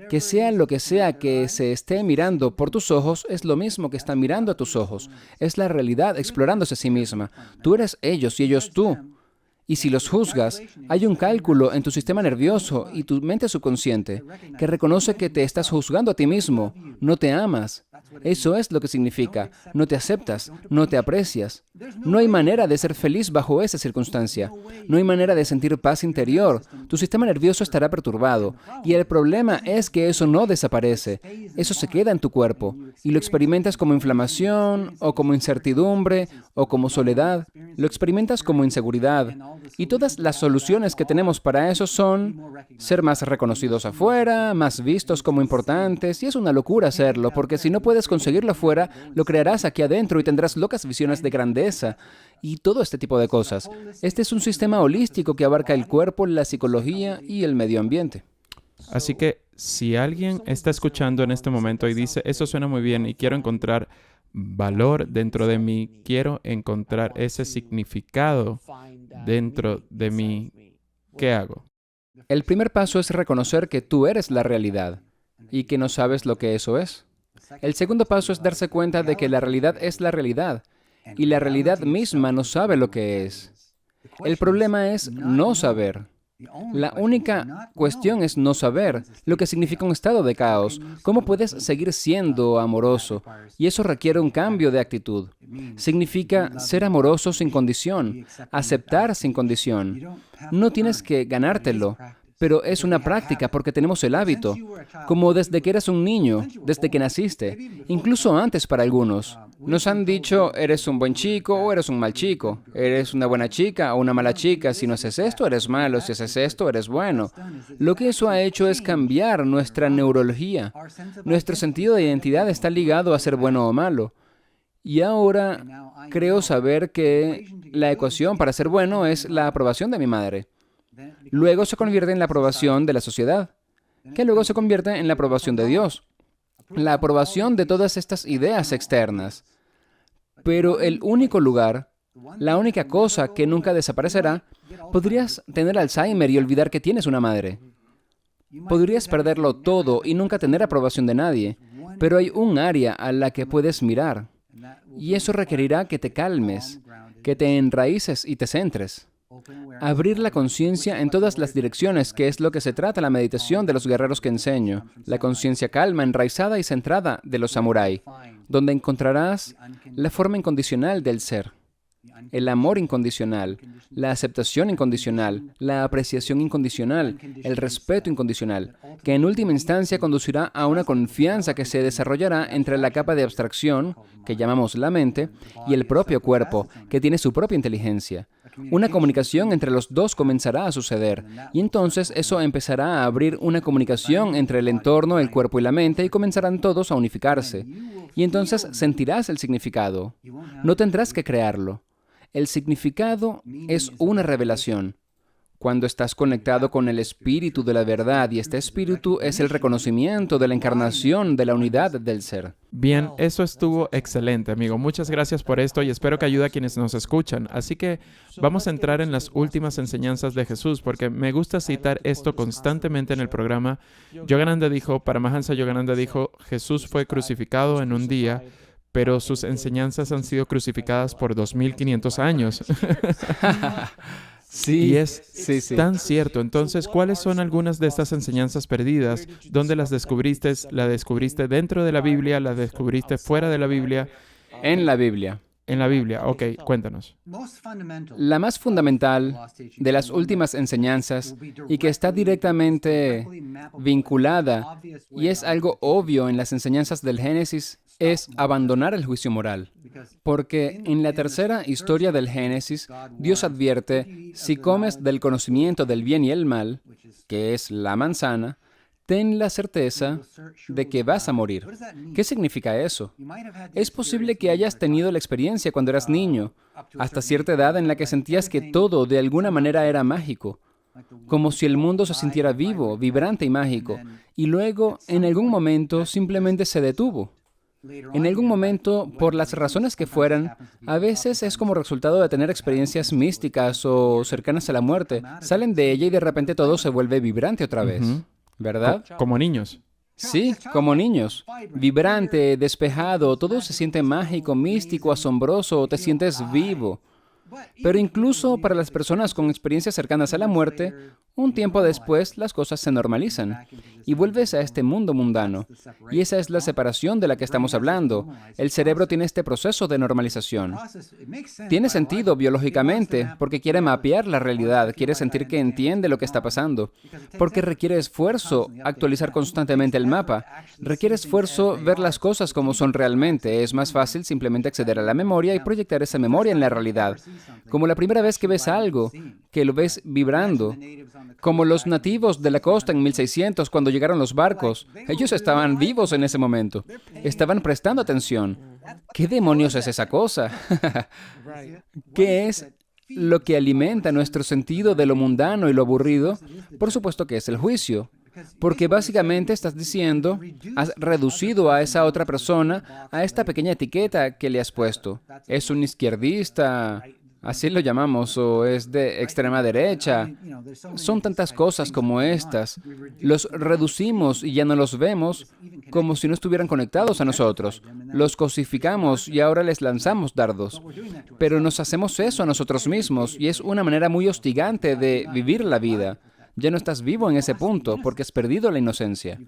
que sea lo que sea que se esté mirando por tus ojos, es lo mismo que está mirando a tus ojos. Es la realidad explorándose a sí misma. Tú eres ellos y ellos tú. Y si los juzgas, hay un cálculo en tu sistema nervioso y tu mente subconsciente que reconoce que te estás juzgando a ti mismo, no te amas. Eso es lo que significa. No te aceptas, no te aprecias. No hay manera de ser feliz bajo esa circunstancia. No hay manera de sentir paz interior. Tu sistema nervioso estará perturbado. Y el problema es que eso no desaparece. Eso se queda en tu cuerpo. Y lo experimentas como inflamación, o como incertidumbre, o como soledad. Lo experimentas como inseguridad. Y todas las soluciones que tenemos para eso son ser más reconocidos afuera, más vistos como importantes, y es una locura hacerlo, porque si no puedes conseguirlo afuera, lo crearás aquí adentro y tendrás locas visiones de grandeza y todo este tipo de cosas. Este es un sistema holístico que abarca el cuerpo, la psicología y el medio ambiente. Así que si alguien está escuchando en este momento y dice, eso suena muy bien y quiero encontrar valor dentro de mí, quiero encontrar ese significado dentro de mí, ¿qué hago? El primer paso es reconocer que tú eres la realidad y que no sabes lo que eso es. El segundo paso es darse cuenta de que la realidad es la realidad y la realidad misma no sabe lo que es. El problema es no saber. La única cuestión es no saber lo que significa un estado de caos. ¿Cómo puedes seguir siendo amoroso? Y eso requiere un cambio de actitud. Significa ser amoroso sin condición, aceptar sin condición. No tienes que ganártelo, pero es una práctica porque tenemos el hábito, como desde que eras un niño, desde que naciste, incluso antes para algunos. Nos han dicho, eres un buen chico o eres un mal chico, eres una buena chica o una mala chica, si no haces esto eres malo, si haces esto eres bueno. Lo que eso ha hecho es cambiar nuestra neurología. Nuestro sentido de identidad está ligado a ser bueno o malo. Y ahora creo saber que la ecuación para ser bueno es la aprobación de mi madre. Luego se convierte en la aprobación de la sociedad, que luego se convierte en la aprobación de Dios, la aprobación de todas estas ideas externas. Pero el único lugar, la única cosa que nunca desaparecerá, podrías tener Alzheimer y olvidar que tienes una madre. Podrías perderlo todo y nunca tener aprobación de nadie, pero hay un área a la que puedes mirar, y eso requerirá que te calmes, que te enraíces y te centres. Abrir la conciencia en todas las direcciones, que es lo que se trata la meditación de los guerreros que enseño. La conciencia calma, enraizada y centrada de los samurái, donde encontrarás la forma incondicional del ser, el amor incondicional, la aceptación incondicional, la apreciación incondicional, el respeto incondicional, que en última instancia conducirá a una confianza que se desarrollará entre la capa de abstracción, que llamamos la mente, y el propio cuerpo, que tiene su propia inteligencia. Una comunicación entre los dos comenzará a suceder, y entonces eso empezará a abrir una comunicación entre el entorno, el cuerpo y la mente, y comenzarán todos a unificarse. Y entonces sentirás el significado. No tendrás que crearlo. El significado es una revelación. Cuando estás conectado con el espíritu de la verdad, y este espíritu es el reconocimiento de la encarnación de la unidad del ser. Bien, eso estuvo excelente, amigo. Muchas gracias por esto y espero que ayude a quienes nos escuchan. Así que vamos a entrar en las últimas enseñanzas de Jesús, porque me gusta citar esto constantemente en el programa. Yogananda dijo, Paramahansa Yogananda dijo, Jesús fue crucificado en un día, pero sus enseñanzas han sido crucificadas por 2500 años. Sí, y es tan cierto. Entonces, ¿cuáles son algunas de estas enseñanzas perdidas? ¿Dónde las descubriste? ¿La descubriste dentro de la Biblia? ¿La descubriste fuera de la Biblia? En la Biblia. En la Biblia, ok, cuéntanos. La más fundamental de las últimas enseñanzas y que está directamente vinculada y es algo obvio en las enseñanzas del Génesis es abandonar el juicio moral. Porque en la tercera historia del Génesis, Dios advierte, si comes del conocimiento del bien y el mal, que es la manzana, ten la certeza de que vas a morir. ¿Qué significa eso? Es posible que hayas tenido la experiencia cuando eras niño, hasta cierta edad en la que sentías que todo de alguna manera era mágico, como si el mundo se sintiera vivo, vibrante y mágico, y luego, en algún momento, simplemente se detuvo. En algún momento, por las razones que fueran, a veces es como resultado de tener experiencias místicas o cercanas a la muerte, salen de ella y de repente todo se vuelve vibrante otra vez, Ujú. ¿verdad? Como niños. Sí, como niños. Vibrante, despejado, todo se siente mágico, místico, asombroso, te sientes vivo. Pero incluso para las personas con experiencias cercanas a la muerte, un tiempo después las cosas se normalizan y vuelves a este mundo mundano. Y esa es la separación de la que estamos hablando. El cerebro tiene este proceso de normalización. Tiene sentido biológicamente porque quiere mapear la realidad, quiere sentir que entiende lo que está pasando. Porque requiere esfuerzo actualizar constantemente el mapa. Requiere esfuerzo ver las cosas como son realmente. Es más fácil simplemente acceder a la memoria y proyectar esa memoria en la realidad. Como la primera vez que ves algo, que lo ves vibrando. Como los nativos de la costa en 1600 cuando llegaron los barcos. Ellos estaban vivos en ese momento. Estaban prestando atención. ¿Qué demonios es esa cosa? ¿Qué es lo que alimenta nuestro sentido de lo mundano y lo aburrido? Por supuesto que es el juicio. Porque básicamente estás diciendo, has reducido a esa otra persona a esta pequeña etiqueta que le has puesto. Es un izquierdista, así lo llamamos, o es de extrema derecha. Son tantas cosas como estas. Los reducimos y ya no los vemos como si no estuvieran conectados a nosotros. Los cosificamos y ahora les lanzamos dardos. Pero nos hacemos eso a nosotros mismos y es una manera muy hostigante de vivir la vida. Ya no estás vivo en ese punto porque has perdido la inocencia.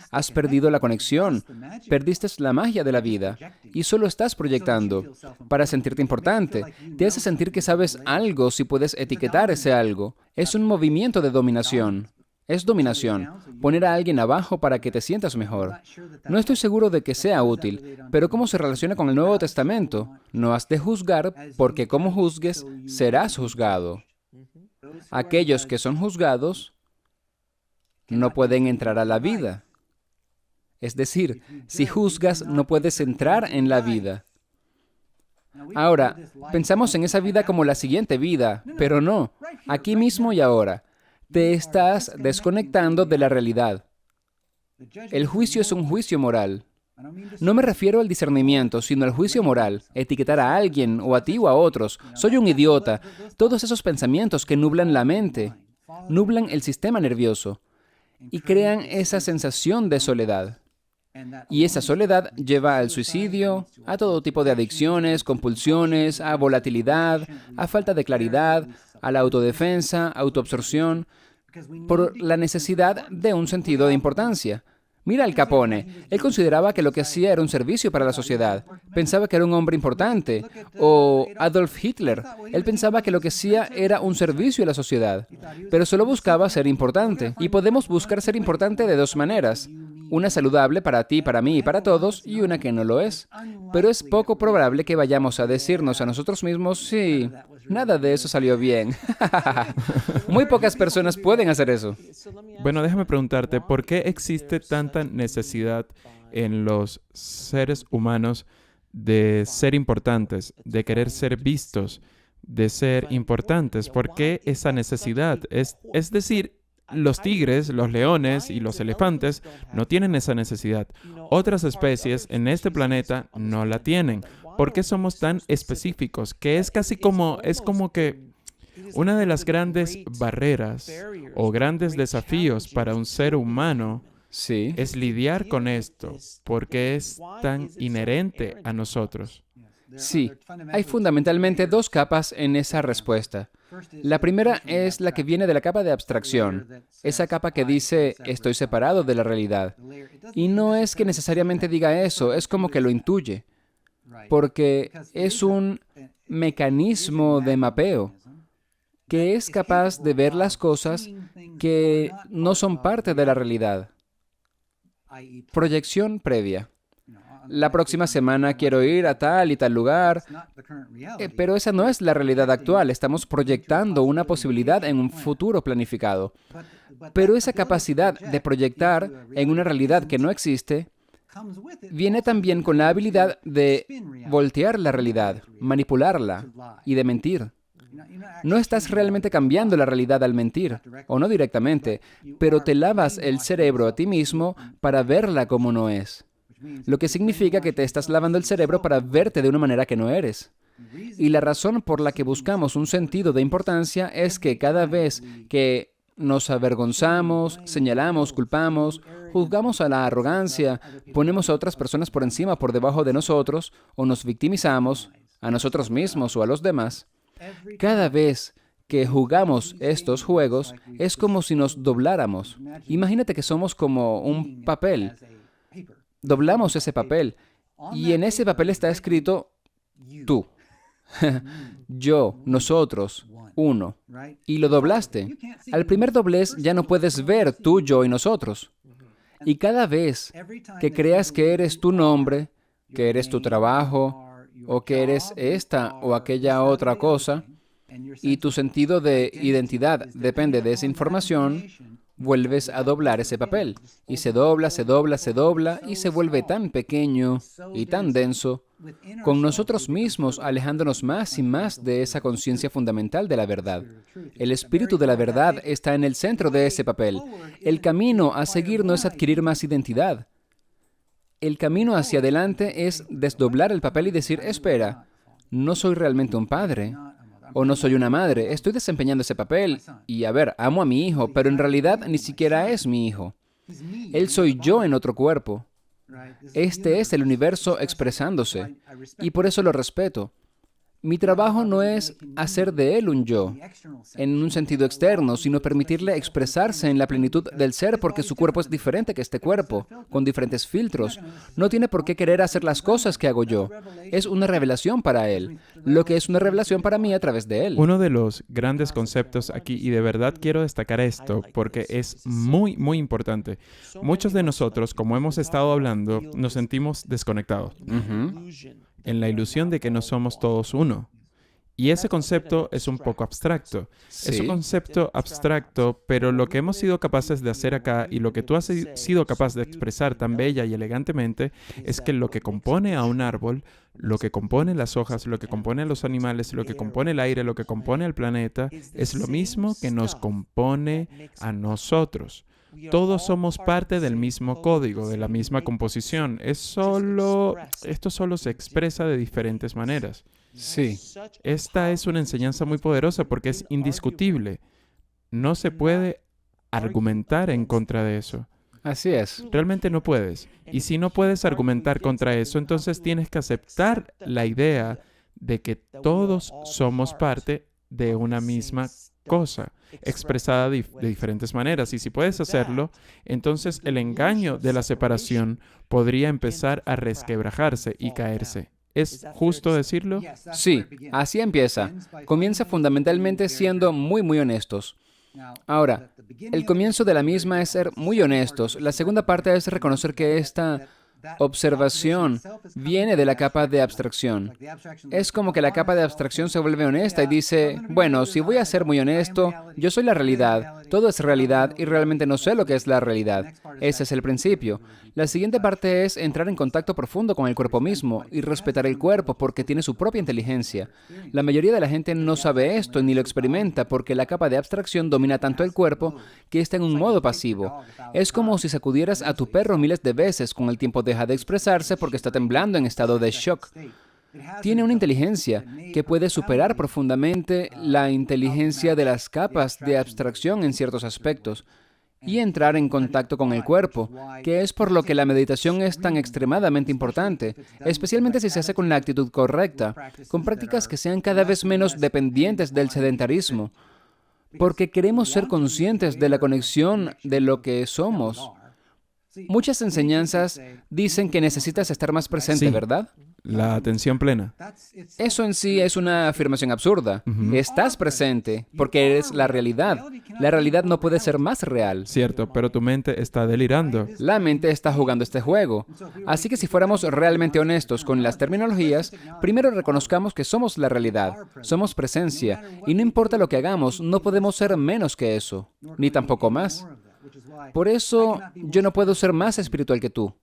Has perdido la conexión. Perdiste la magia de la vida y solo estás proyectando para sentirte importante. Te hace sentir que sabes algo si puedes etiquetar ese algo. Es un movimiento de dominación. Es dominación. Poner a alguien abajo para que te sientas mejor. No estoy seguro de que sea útil, pero ¿cómo se relaciona con el Nuevo Testamento? No has de juzgar porque como juzgues, serás juzgado. Aquellos que son juzgados no pueden entrar a la vida. Es decir, si juzgas, no puedes entrar en la vida. Ahora, pensamos en esa vida como la siguiente vida, pero no, aquí mismo y ahora. Te estás desconectando de la realidad. El juicio es un juicio moral. No me refiero al discernimiento, sino al juicio moral. Etiquetar a alguien, o a ti o a otros. Soy un idiota. Todos esos pensamientos que nublan la mente, nublan el sistema nervioso y crean esa sensación de soledad. Y esa soledad lleva al suicidio, a todo tipo de adicciones, compulsiones, a volatilidad, a falta de claridad, a la autodefensa, autoabsorción, por la necesidad de un sentido de importancia. Mira Al Capone. Él consideraba que lo que hacía era un servicio para la sociedad. Pensaba que era un hombre importante. O Adolf Hitler. Él pensaba que lo que hacía era un servicio a la sociedad. Pero solo buscaba ser importante. Y podemos buscar ser importante de dos maneras. Una saludable para ti, para mí y para todos, y una que no lo es. Pero es poco probable que vayamos a decirnos a nosotros mismos, sí, nada de eso salió bien. Muy pocas personas pueden hacer eso. Bueno, déjame preguntarte, ¿por qué existe tanta necesidad en los seres humanos de ser importantes, de querer ser vistos, de ser importantes? ¿Por qué esa necesidad? Es decir, los tigres, los leones y los elefantes no tienen esa necesidad. Otras especies en este planeta no la tienen. ¿Por qué somos tan específicos? Que es como que una de las grandes barreras o grandes desafíos para un ser humano Sí. es lidiar con esto, porque es tan inherente a nosotros. Sí, hay fundamentalmente dos capas en esa respuesta. La primera es la que viene de la capa de abstracción, esa capa que dice, estoy separado de la realidad. Y no es que necesariamente diga eso, es como que lo intuye, porque es un mecanismo de mapeo que es capaz de ver las cosas que no son parte de la realidad. Proyección previa. la próxima semana quiero ir a tal y tal lugar, pero esa no es la realidad actual. Estamos proyectando una posibilidad en un futuro planificado. Pero esa capacidad de proyectar en una realidad que no existe viene también con la habilidad de voltear la realidad, manipularla y de mentir. No estás realmente cambiando la realidad al mentir, o no directamente, pero te lavas el cerebro a ti mismo para verla como no es. Lo que significa que te estás lavando el cerebro para verte de una manera que no eres. Y la razón por la que buscamos un sentido de importancia es que cada vez que nos avergonzamos, señalamos, culpamos, juzgamos a la arrogancia, ponemos a otras personas por encima o por debajo de nosotros, o nos victimizamos, a nosotros mismos o a los demás, cada vez que jugamos estos juegos, es como si nos dobláramos. Imagínate que somos como un papel. Doblamos ese papel, y en ese papel está escrito tú, yo, nosotros, uno, y lo doblaste. Al primer doblez ya no puedes ver tú, yo y nosotros. Y cada vez que creas que eres tu nombre, que eres tu trabajo, o que eres esta o aquella otra cosa, y tu sentido de identidad depende de esa información, vuelves a doblar ese papel. Y se dobla, se dobla, se dobla, y se vuelve tan pequeño y tan denso, con nosotros mismos alejándonos más y más de esa conciencia fundamental de la verdad. El espíritu de la verdad está en el centro de ese papel. El camino a seguir no es adquirir más identidad. El camino hacia adelante es desdoblar el papel y decir, espera, no soy realmente un padre, o no soy una madre, estoy desempeñando ese papel, y a ver, amo a mi hijo, pero en realidad ni siquiera es mi hijo. Él soy yo en otro cuerpo. Este es el universo expresándose, y por eso lo respeto. Mi trabajo no es hacer de él un yo, en un sentido externo, sino permitirle expresarse en la plenitud del ser, porque su cuerpo es diferente que este cuerpo, con diferentes filtros. No tiene por qué querer hacer las cosas que hago yo. Es una revelación para él, lo que es una revelación para mí a través de él. Uno de los grandes conceptos aquí, y de verdad quiero destacar esto porque es muy, muy importante. Muchos de nosotros, como hemos estado hablando, nos sentimos desconectados. En la ilusión de que no somos todos uno. Y ese concepto es un poco abstracto. Sí. Es un concepto abstracto, pero lo que hemos sido capaces de hacer acá y lo que tú has sido capaz de expresar tan bella y elegantemente es que lo que compone a un árbol, lo que compone las hojas, lo que compone los animales, lo que compone el aire, lo que compone el planeta, es lo mismo que nos compone a nosotros. Todos somos parte del mismo código, de la misma composición. Esto solo se expresa de diferentes maneras. Sí. Esta es una enseñanza muy poderosa porque es indiscutible. No se puede argumentar en contra de eso. Así es. Realmente no puedes. Y si no puedes argumentar contra eso, entonces tienes que aceptar la idea de que todos somos parte de una misma cosa, expresada de diferentes maneras. Y si puedes hacerlo, entonces el engaño de la separación podría empezar a resquebrajarse y caerse. ¿Es justo decirlo? Sí, así empieza. Comienza fundamentalmente siendo muy honestos. Ahora, el comienzo de la misma es ser muy honestos. La segunda parte es reconocer que esta observación viene de la capa de abstracción. Es como que la capa de abstracción se vuelve honesta y dice, bueno, si voy a ser muy honesto, yo soy la realidad, todo es realidad y realmente no sé lo que es la realidad. Ese es el principio. La siguiente parte es entrar en contacto profundo con el cuerpo mismo y respetar el cuerpo porque tiene su propia inteligencia. La mayoría de la gente no sabe esto ni lo experimenta porque la capa de abstracción domina tanto el cuerpo que está en un modo pasivo. Es como si sacudieras a tu perro miles de veces, con el tiempo deja de expresarse porque está temblando en estado de shock. Tiene una inteligencia que puede superar profundamente la inteligencia de las capas de abstracción en ciertos aspectos y entrar en contacto con el cuerpo, que es por lo que la meditación es tan extremadamente importante, especialmente si se hace con la actitud correcta, con prácticas que sean cada vez menos dependientes del sedentarismo, porque queremos ser conscientes de la conexión de lo que somos. Muchas enseñanzas dicen que necesitas estar más presente, Sí. ¿verdad? la atención plena. Eso en sí es una afirmación absurda. Estás presente porque eres la realidad. La realidad no puede ser más real. Cierto, pero tu mente está delirando. La mente está jugando este juego. Así que si fuéramos realmente honestos con las terminologías, primero reconozcamos que somos la realidad, somos presencia, y no importa lo que hagamos, no podemos ser menos que eso, ni tampoco más. Por eso, yo no puedo ser más espiritual que tú.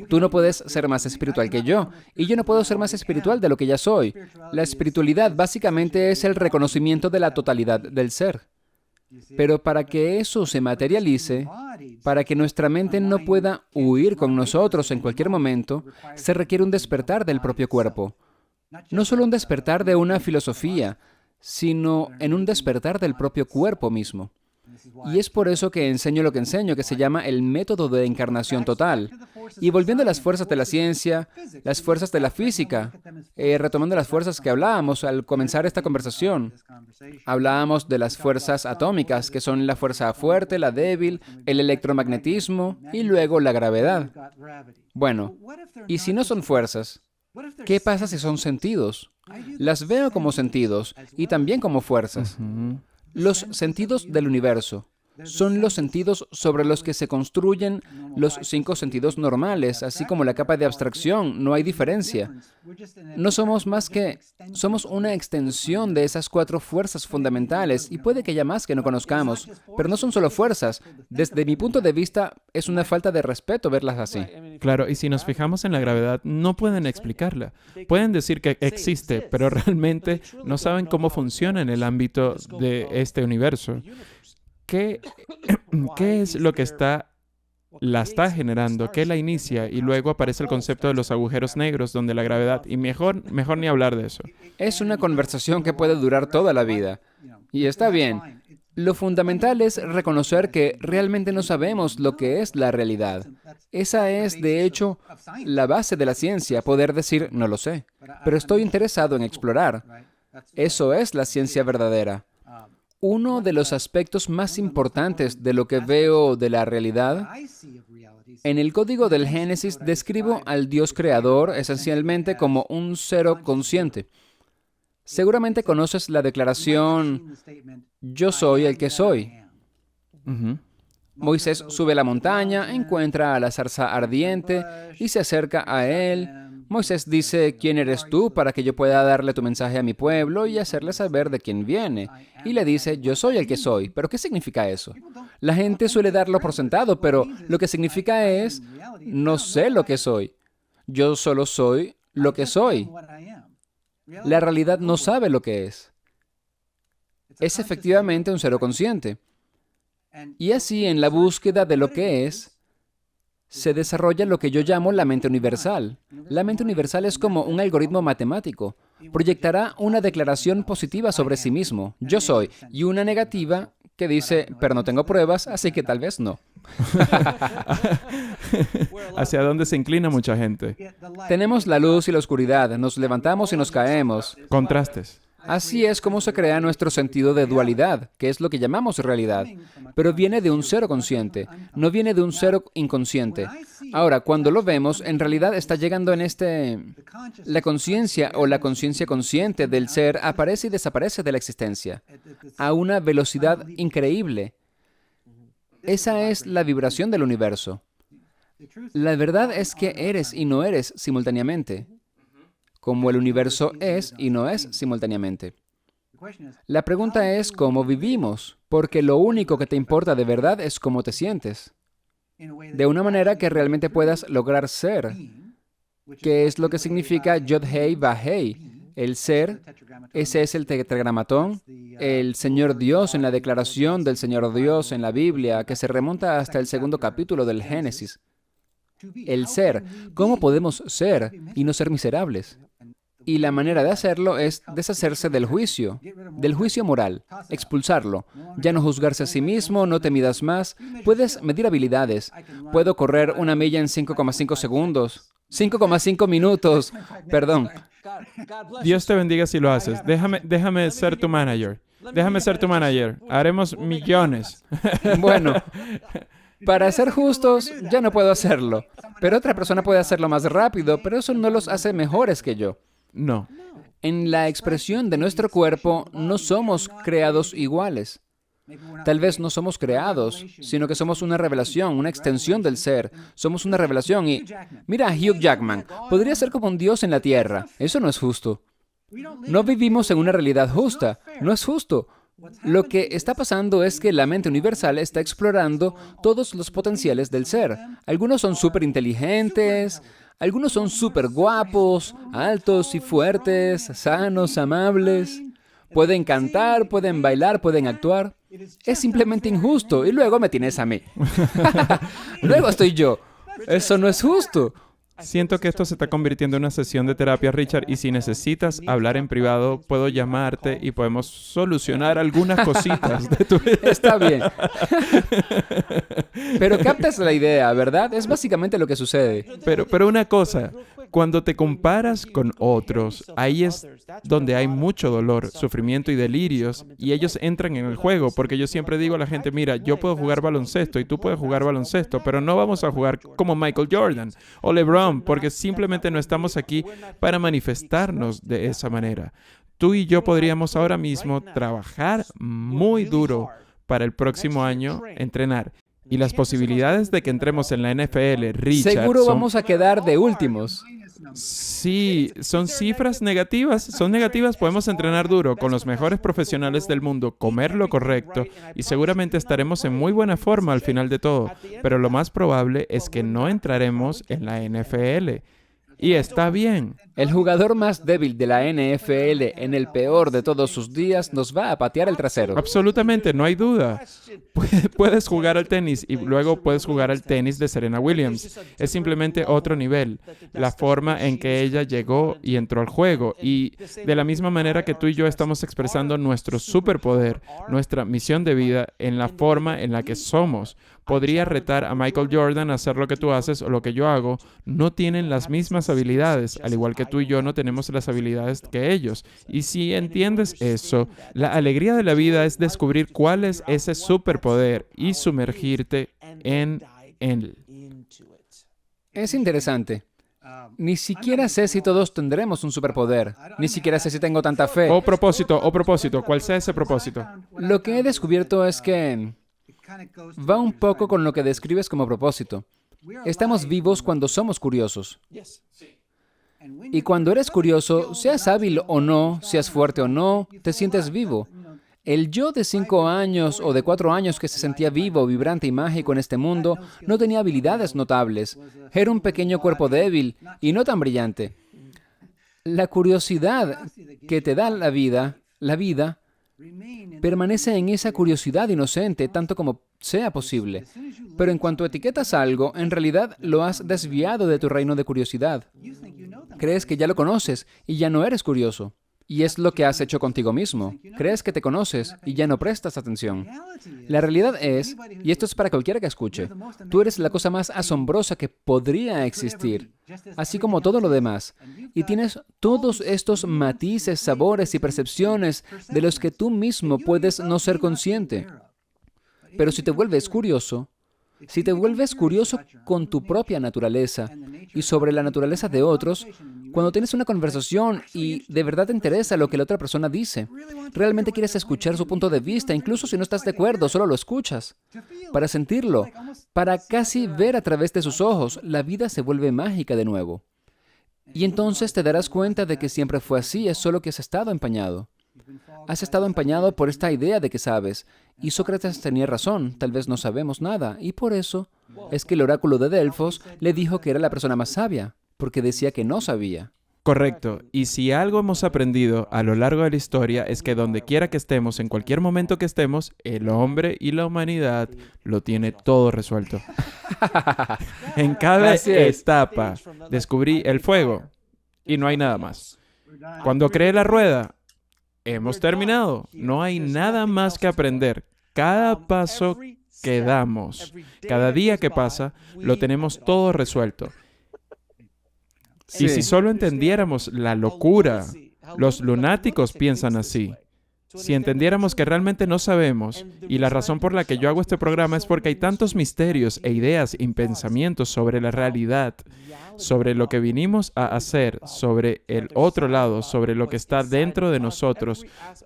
Tú no puedes ser más espiritual que yo, y yo no puedo ser más espiritual de lo que ya soy. La espiritualidad básicamente es el reconocimiento de la totalidad del ser. Pero para que eso se materialice, para que nuestra mente no pueda huir con nosotros en cualquier momento, se requiere un despertar del propio cuerpo. No solo un despertar de una filosofía, sino en un despertar del propio cuerpo mismo. Y es por eso que enseño lo que enseño, que se llama el método de encarnación total. Y volviendo a las fuerzas de la ciencia, las fuerzas de la física, retomando las fuerzas que hablábamos al comenzar esta conversación, hablábamos de las fuerzas atómicas, que son la fuerza fuerte, la débil, el electromagnetismo y luego la gravedad. Bueno, ¿y si no son fuerzas? ¿Qué pasa si son sentidos? Las veo como sentidos y también como fuerzas. Los sentidos del universo son los sentidos sobre los que se construyen los 5 sentidos normales, así como la capa de abstracción. No hay diferencia. No somos más que... Somos una extensión de esas 4 fuerzas fundamentales, y puede que haya más que no conozcamos, pero no son solo fuerzas. Desde mi punto de vista, es una falta de respeto verlas así. Claro, y si nos fijamos en la gravedad, no pueden explicarla. Pueden decir que existe, pero realmente no saben cómo funciona en el ámbito de este universo. ¿Qué es lo que la está generando? ¿Qué la inicia? Y luego aparece el concepto de los agujeros negros, donde la gravedad... Y mejor ni hablar de eso. Es una conversación que puede durar toda la vida. Y está bien. Lo fundamental es reconocer que realmente no sabemos lo que es la realidad. Esa es, de hecho, la base de la ciencia, poder decir, no lo sé, pero estoy interesado en explorar. Eso es la ciencia verdadera. Uno de los aspectos más importantes de lo que veo de la realidad, en el código del Génesis describo al Dios creador esencialmente como un cero consciente. Seguramente conoces la declaración, yo soy el que soy. Moisés sube la montaña, encuentra a la zarza ardiente y se acerca a él. Moisés dice, ¿quién eres tú para que yo pueda darle tu mensaje a mi pueblo y hacerle saber de quién viene? Y le dice, yo soy el que soy. ¿Pero qué significa eso? La gente suele darlo por sentado, pero lo que significa es, no sé lo que soy. Yo solo soy lo que soy. La realidad no sabe lo que es. Es efectivamente un cero consciente. Y así, en la búsqueda de lo que es, se desarrolla lo que yo llamo la mente universal. La mente universal es como un algoritmo matemático. Proyectará una declaración positiva sobre sí mismo, yo soy, y una negativa que dice, pero no tengo pruebas, así que tal vez no. ¿Hacia dónde se inclina mucha gente? Tenemos la luz y la oscuridad, nos levantamos y nos caemos. Contrastes. Así es como se crea nuestro sentido de dualidad, que es lo que llamamos realidad. Pero viene de un cero consciente, no viene de un cero inconsciente. Ahora, cuando lo vemos, en realidad está llegando en la conciencia o la conciencia consciente del ser aparece y desaparece de la existencia a una velocidad increíble. Esa es la vibración del universo. La verdad es que eres y no eres simultáneamente, como el universo es y no es simultáneamente. La pregunta es cómo vivimos, porque lo único que te importa de verdad es cómo te sientes, de una manera que realmente puedas lograr ser, que es lo que significa Yod-Hei Va-Hei. El ser, ese es el tetragramatón, el Señor Dios en la declaración del Señor Dios en la Biblia, que se remonta hasta el 2º capítulo del Génesis. El ser, ¿cómo podemos ser y no ser miserables? Y la manera de hacerlo es deshacerse del juicio moral, expulsarlo. Ya no juzgarse a sí mismo, no te midas más. Puedes medir habilidades. Puedo correr 1 milla en 5,5 segundos. 5,5 minutos. Perdón. Dios te bendiga si lo haces. Déjame ser tu manager. Déjame ser tu manager. Haremos millones. Bueno, Para ser justos, ya no puedo hacerlo. Pero otra persona puede hacerlo más rápido, pero eso no los hace mejores que yo. No. En la expresión de nuestro cuerpo, no somos creados iguales. Tal vez no somos creados, sino que somos una revelación, una extensión del ser. Somos una revelación y... Mira a Hugh Jackman. Podría ser como un dios en la tierra. Eso no es justo. No vivimos en una realidad justa. No es justo. Lo que está pasando es que la mente universal está explorando todos los potenciales del ser. Algunos son súper inteligentes, algunos son súper guapos, altos y fuertes, sanos, amables. Pueden cantar, pueden bailar, pueden actuar. Es simplemente injusto. Y luego me tienes a mí. Luego estoy yo. Eso no es justo. Siento que esto se está convirtiendo en una sesión de terapia, Richard, y si necesitas hablar en privado, puedo llamarte y podemos solucionar algunas cositas de tu vida. Está bien. Pero captas la idea, ¿verdad? Es básicamente lo que sucede. Pero una cosa, cuando te comparas con otros, ahí es donde hay mucho dolor, sufrimiento y delirios, y ellos entran en el juego, porque yo siempre digo a la gente, mira, yo puedo jugar baloncesto y tú puedes jugar baloncesto, pero no vamos a jugar como Michael Jordan o LeBron, porque simplemente no estamos aquí para manifestarnos de esa manera. Tú y yo podríamos ahora mismo trabajar muy duro para el próximo año, entrenar. Y las posibilidades de que entremos en la NFL, Richard, Seguro vamos a quedar de últimos. Sí, son cifras negativas. Son negativas, podemos entrenar duro con los mejores profesionales del mundo, comer lo correcto y seguramente estaremos en muy buena forma al final de todo. Pero lo más probable es que no entraremos en la NFL. Y está bien. El jugador más débil de la NFL en el peor de todos sus días nos va a patear el trasero. Absolutamente, no hay duda. Puedes jugar al tenis y luego puedes jugar al tenis de Serena Williams. Es simplemente otro nivel. La forma en que ella llegó y entró al juego. Y de la misma manera que tú y yo estamos expresando nuestro superpoder, nuestra misión de vida en la forma en la que somos. Podría retar a Michael Jordan a hacer lo que tú haces o lo que yo hago. No tienen las mismas habilidades, al igual que tú y yo no tenemos las habilidades que ellos. Y si entiendes eso, la alegría de la vida es descubrir cuál es ese superpoder y sumergirte en él. Es interesante. Ni siquiera sé si todos tendremos un superpoder. Ni siquiera sé si tengo tanta fe. O propósito, ¿cuál sea ese propósito? Lo que he descubierto es que va un poco con lo que describes como propósito. Estamos vivos cuando somos curiosos. Y cuando eres curioso, seas hábil o no, seas fuerte o no, te sientes vivo. El yo de 5 años o de 4 años que se sentía vivo, vibrante y mágico en este mundo, no tenía habilidades notables. Era un pequeño cuerpo débil y no tan brillante. La curiosidad que te da la vida, permanece en esa curiosidad inocente tanto como sea posible. Pero en cuanto etiquetas algo, en realidad lo has desviado de tu reino de curiosidad. Crees que ya lo conoces y ya no eres curioso. Y es lo que has hecho contigo mismo. Crees que te conoces y ya no prestas atención. La realidad es, y esto es para cualquiera que escuche, tú eres la cosa más asombrosa que podría existir, así como todo lo demás. Y tienes todos estos matices, sabores y percepciones de los que tú mismo puedes no ser consciente. Pero si te vuelves curioso con tu propia naturaleza y sobre la naturaleza de otros, cuando tienes una conversación y de verdad te interesa lo que la otra persona dice, realmente quieres escuchar su punto de vista, incluso si no estás de acuerdo, solo lo escuchas, para sentirlo, para casi ver a través de sus ojos, la vida se vuelve mágica de nuevo. Y entonces te darás cuenta de que siempre fue así, es solo que has estado empañado. Has estado empañado por esta idea de que sabes. Y Sócrates tenía razón, tal vez no sabemos nada. Y por eso es que el oráculo de Delfos le dijo que era la persona más sabia, porque decía que no sabía. Correcto. Y si algo hemos aprendido a lo largo de la historia es que donde quiera que estemos, en cualquier momento que estemos, el hombre y la humanidad lo tiene todo resuelto. En cada etapa descubrí el fuego y no hay nada más. Cuando creé la rueda, hemos terminado. No hay nada más que aprender. Cada paso que damos, cada día que pasa, lo tenemos todo resuelto. Sí. Y si solo entendiéramos la locura, los lunáticos piensan así. Si entendiéramos que realmente no sabemos, y la razón por la que yo hago este programa es porque hay tantos misterios e ideas y pensamientos sobre la realidad, sobre lo que vinimos a hacer, sobre el otro lado, sobre lo que está dentro de nosotros,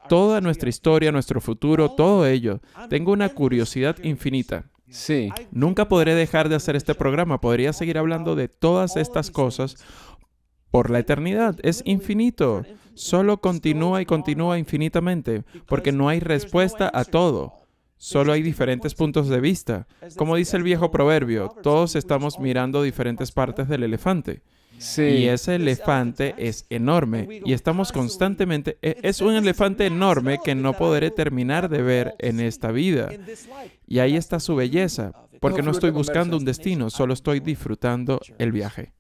toda nuestra historia, nuestro futuro, todo ello. Tengo una curiosidad infinita. Sí, Nunca podré dejar de hacer este programa. Podría seguir hablando de todas estas cosas por la eternidad. Es infinito. Solo continúa y continúa infinitamente, porque no hay respuesta a todo. Solo hay diferentes puntos de vista. Como dice el viejo proverbio, todos estamos mirando diferentes partes del elefante. sí. Y ese elefante es enorme y estamos constantemente... Es un elefante enorme que no podré terminar de ver en esta vida. Y ahí está su belleza, porque no estoy buscando un destino, solo estoy disfrutando el viaje.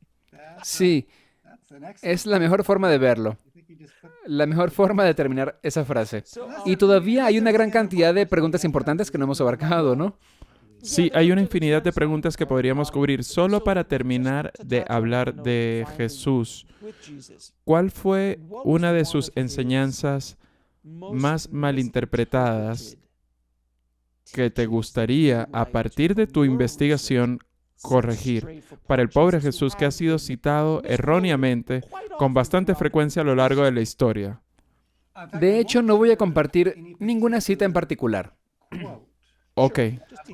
Sí, es la mejor forma de verlo. La mejor forma de terminar esa frase. Y todavía hay una gran cantidad de preguntas importantes que no hemos abarcado, ¿no? Sí, hay una infinidad de preguntas que podríamos cubrir solo para terminar de hablar de Jesús. ¿Cuál fue una de sus enseñanzas más malinterpretadas que te gustaría, a partir de tu investigación, corregir para el pobre Jesús que ha sido citado erróneamente con bastante frecuencia a lo largo de la historia? De hecho, no voy a compartir ninguna cita en particular. Ok,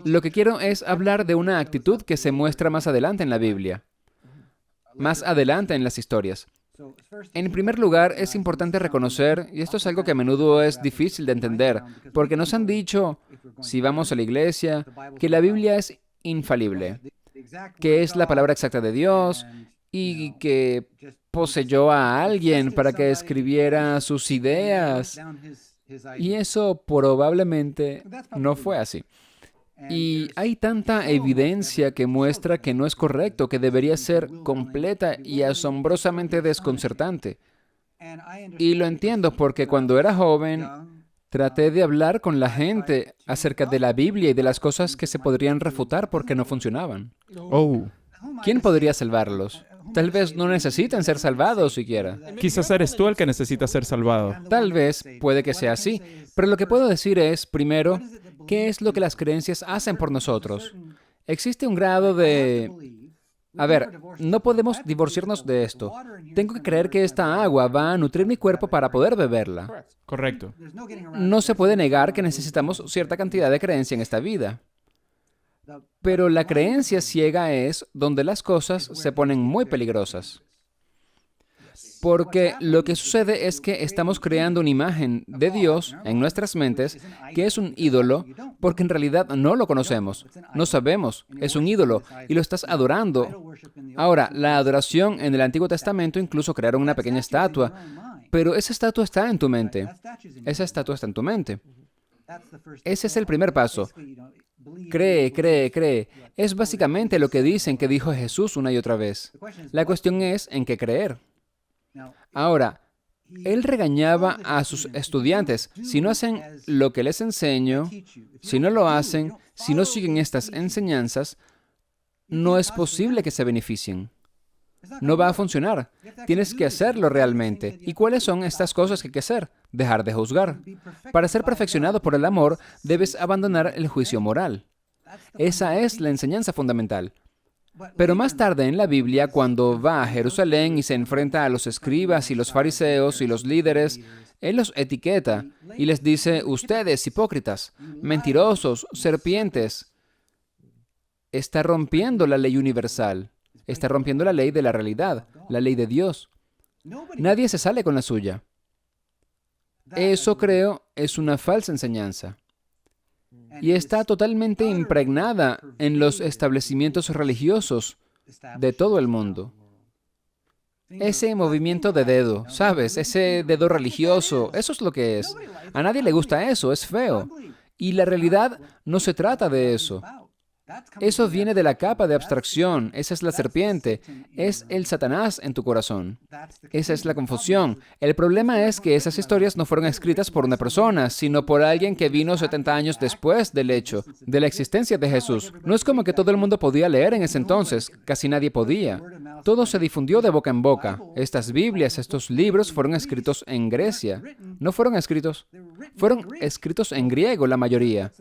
Lo que quiero es hablar de una actitud que se muestra más adelante en la Biblia, más adelante en las historias. En primer lugar, es importante reconocer, y esto es algo que a menudo es difícil de entender, porque nos han dicho, si vamos a la iglesia, que la Biblia es infalible, que es la palabra exacta de Dios y que poseyó a alguien para que escribiera sus ideas. Y eso probablemente no fue así. Y hay tanta evidencia que muestra que no es correcto, que debería ser completa y asombrosamente desconcertante. Y lo entiendo porque cuando era joven traté de hablar con la gente acerca de la Biblia y de las cosas que se podrían refutar porque no funcionaban. oh, ¿Quién podría salvarlos? Tal vez no necesiten ser salvados siquiera. quizás eres tú el que necesita ser salvado. Tal vez puede que sea así, pero lo que puedo decir es, primero, ¿qué es lo que las creencias hacen por nosotros? Existe un grado de... A ver, no podemos divorciarnos de esto. Tengo que creer que esta agua va a nutrir mi cuerpo para poder beberla. Correcto. No se puede negar que necesitamos cierta cantidad de creencia en esta vida. Pero la creencia ciega es donde las cosas se ponen muy peligrosas. Porque lo que sucede es que estamos creando una imagen de Dios en nuestras mentes que es un ídolo porque en realidad no lo conocemos, no sabemos, es un ídolo y lo estás adorando. Ahora, la adoración en el Antiguo Testamento incluso crearon una pequeña estatua, pero esa estatua está en tu mente. Esa estatua está en tu mente. Ese es el primer paso. Cree, cree, cree. Es básicamente lo que dicen que dijo Jesús una y otra vez. La cuestión es en qué creer. Ahora, él regañaba a sus estudiantes. Si no hacen lo que les enseño, si no lo hacen, si no siguen estas enseñanzas, no es posible que se beneficien. No va a funcionar. Tienes que hacerlo realmente. ¿Y cuáles son estas cosas que hay que hacer? Dejar de juzgar. Para ser perfeccionado por el amor, debes abandonar el juicio moral. Esa es la enseñanza fundamental. Pero más tarde en la Biblia, cuando va a Jerusalén y se enfrenta a los escribas y los fariseos y los líderes, él los etiqueta y les dice, ustedes, hipócritas, mentirosos, serpientes. Está rompiendo la ley universal. Está rompiendo la ley de la realidad, la ley de Dios. Nadie se sale con la suya. Eso, creo, es una falsa enseñanza. Y está totalmente impregnada en los establecimientos religiosos de todo el mundo. Ese movimiento de dedo, ¿sabes? Ese dedo religioso, eso es lo que es. A nadie le gusta eso, es feo. Y la realidad no se trata de eso. Eso viene de la capa de abstracción. Esa es la serpiente. Es el Satanás en tu corazón. Esa es la confusión. El problema es que esas historias no fueron escritas por una persona, sino por alguien que vino 70 años después del hecho, de la existencia de Jesús. No es como que todo el mundo podía leer en ese entonces. Casi nadie podía. Todo se difundió de boca en boca. Estas Biblias, estos libros fueron escritos en Grecia. No fueron escritos en griego la mayoría.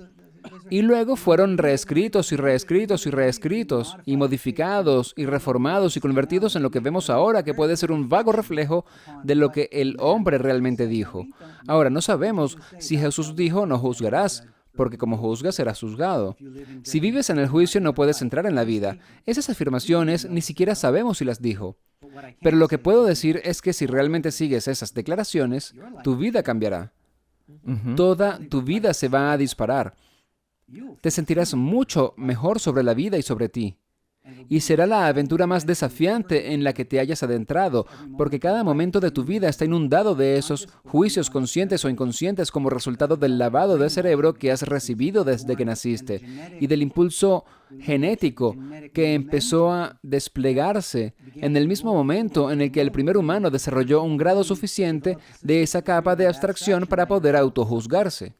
Y luego fueron reescritos y reescritos y reescritos, y modificados y reformados y convertidos en lo que vemos ahora, que puede ser un vago reflejo de lo que el hombre realmente dijo. Ahora, no sabemos si Jesús dijo, no juzgarás, porque como juzgas serás juzgado. Si vives en el juicio no puedes entrar en la vida. Esas afirmaciones ni siquiera sabemos si las dijo. Pero lo que puedo decir es que si realmente sigues esas declaraciones, tu vida cambiará. Toda tu vida se va a disparar. Te sentirás mucho mejor sobre la vida y sobre ti. Y será la aventura más desafiante en la que te hayas adentrado, porque cada momento de tu vida está inundado de esos juicios conscientes o inconscientes como resultado del lavado de cerebro que has recibido desde que naciste y del impulso genético que empezó a desplegarse en el mismo momento en el que el primer humano desarrolló un grado suficiente de esa capa de abstracción para poder autojuzgarse.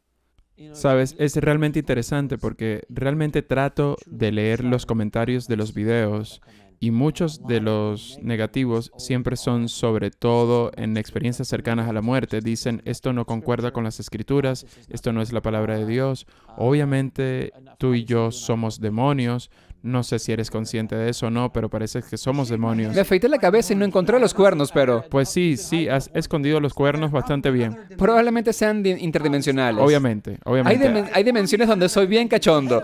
Sabes, es realmente interesante porque realmente trato de leer los comentarios de los videos y muchos de los negativos siempre son sobre todo en experiencias cercanas a la muerte. Dicen, esto no concuerda con las escrituras, esto no es la palabra de Dios. Obviamente tú y yo somos demonios. No sé si eres consciente de eso o no, pero parece que somos demonios. Me afeité la cabeza y no encontré los cuernos, pero Pues sí, has escondido los cuernos bastante bien. probablemente sean interdimensionales. Obviamente. Hay dimensiones donde soy bien cachondo.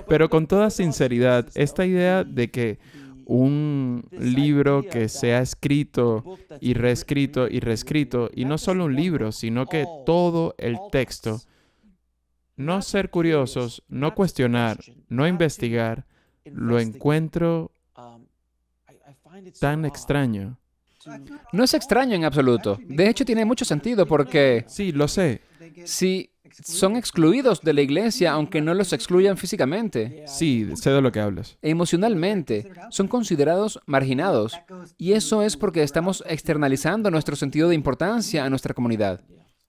Pero con toda sinceridad, esta idea de que un libro que sea escrito y reescrito y reescrito, y no solo un libro, sino que todo el texto, no ser curiosos, no cuestionar, no investigar, lo encuentro tan extraño. No es extraño en absoluto. De hecho, tiene mucho sentido porque Sí, lo sé. si son excluidos de la iglesia, aunque no los excluyan físicamente, Sí, sé de lo que hablas. emocionalmente, son considerados marginados. Y eso es porque estamos externalizando nuestro sentido de importancia a nuestra comunidad.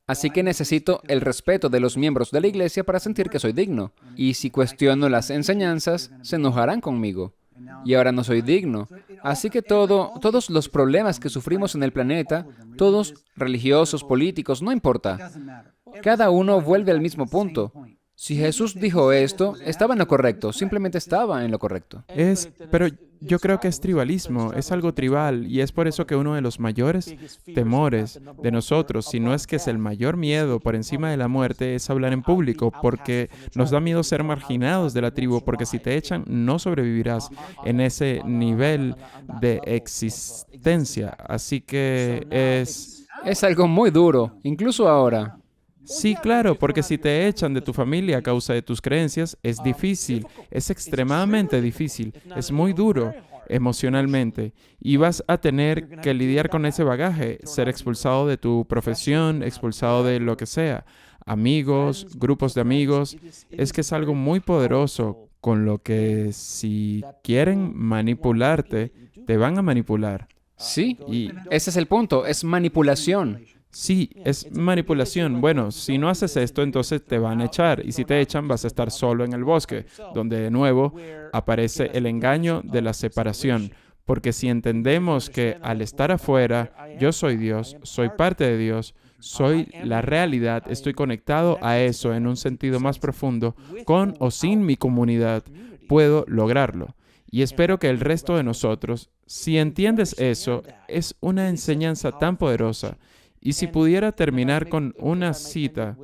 Así que necesito el respeto de los miembros de la iglesia para sentir que soy digno. Y si cuestiono las enseñanzas, se enojarán conmigo. Y ahora no soy digno. Así que todos los problemas que sufrimos en el planeta, todos religiosos, políticos, no importa. Cada uno vuelve al mismo punto. Si Jesús dijo esto, estaba en lo correcto, simplemente estaba en lo correcto. Pero yo creo que es tribalismo, es algo tribal, y es por eso que uno de los mayores temores de nosotros, si no es que es el mayor miedo por encima de la muerte, es hablar en público, porque nos da miedo ser marginados de la tribu, porque si te echan, no sobrevivirás en ese nivel de existencia. Así que Es algo muy duro, incluso ahora. Sí, claro, porque si te echan de tu familia a causa de tus creencias, es difícil, es extremadamente difícil, es muy duro emocionalmente y vas a tener que lidiar con ese bagaje, ser expulsado de tu profesión, expulsado de lo que sea, amigos, grupos de amigos, es que es algo muy poderoso con lo que si quieren manipularte, te van a manipular. Sí, y ese es el punto, es manipulación. Sí, es manipulación. Bueno, si no haces esto, entonces te van a echar. Y si te echan, vas a estar solo en el bosque, donde de nuevo aparece el engaño de la separación. Porque si entendemos que al estar afuera, yo soy Dios, soy parte de Dios, soy la realidad, estoy conectado a eso en un sentido más profundo, con o sin mi comunidad, puedo lograrlo. Y espero que el resto de nosotros, si entiendes eso, es una enseñanza tan poderosa. Y si pudiera terminar con una cita,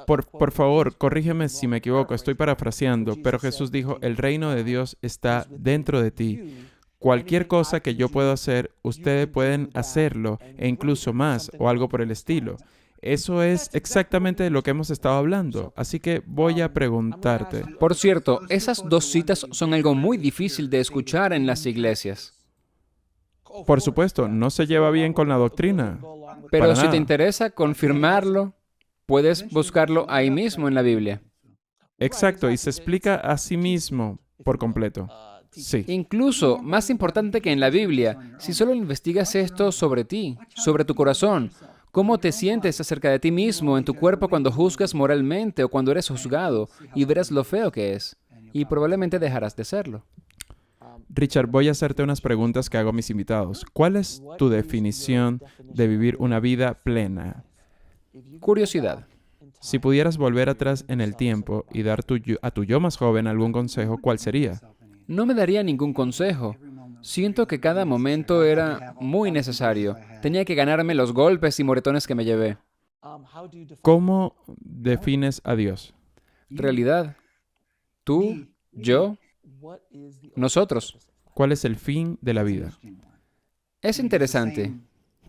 por favor, corrígeme si me equivoco, estoy parafraseando, pero Jesús dijo, el reino de Dios está dentro de ti. Cualquier cosa que yo pueda hacer, ustedes pueden hacerlo, e incluso más, o algo por el estilo. Eso es exactamente de lo que hemos estado hablando, así que voy a preguntarte. Por cierto, esas dos citas son algo muy difícil de escuchar en las iglesias. Por supuesto, no se lleva bien con la doctrina. Pero Para si nada. te interesa confirmarlo, puedes buscarlo ahí mismo en la Biblia. Exacto, y se explica a sí mismo por completo. Sí. Incluso, más importante que en la Biblia, si solo investigas esto sobre ti, sobre tu corazón, cómo te sientes acerca de ti mismo en tu cuerpo cuando juzgas moralmente o cuando eres juzgado, y verás lo feo que es, y probablemente dejarás de serlo. Richard, voy a hacerte unas preguntas que hago a mis invitados. ¿Cuál es tu definición de vivir una vida plena? Curiosidad. Si pudieras volver atrás en el tiempo y dar a tu yo más joven algún consejo, ¿cuál sería? No me daría ningún consejo. Siento que cada momento era muy necesario. Tenía que ganarme los golpes y moretones que me llevé. ¿Cómo defines a Dios? Realidad. Tú, yo, nosotros. ¿Cuál es el fin de la vida? Es interesante.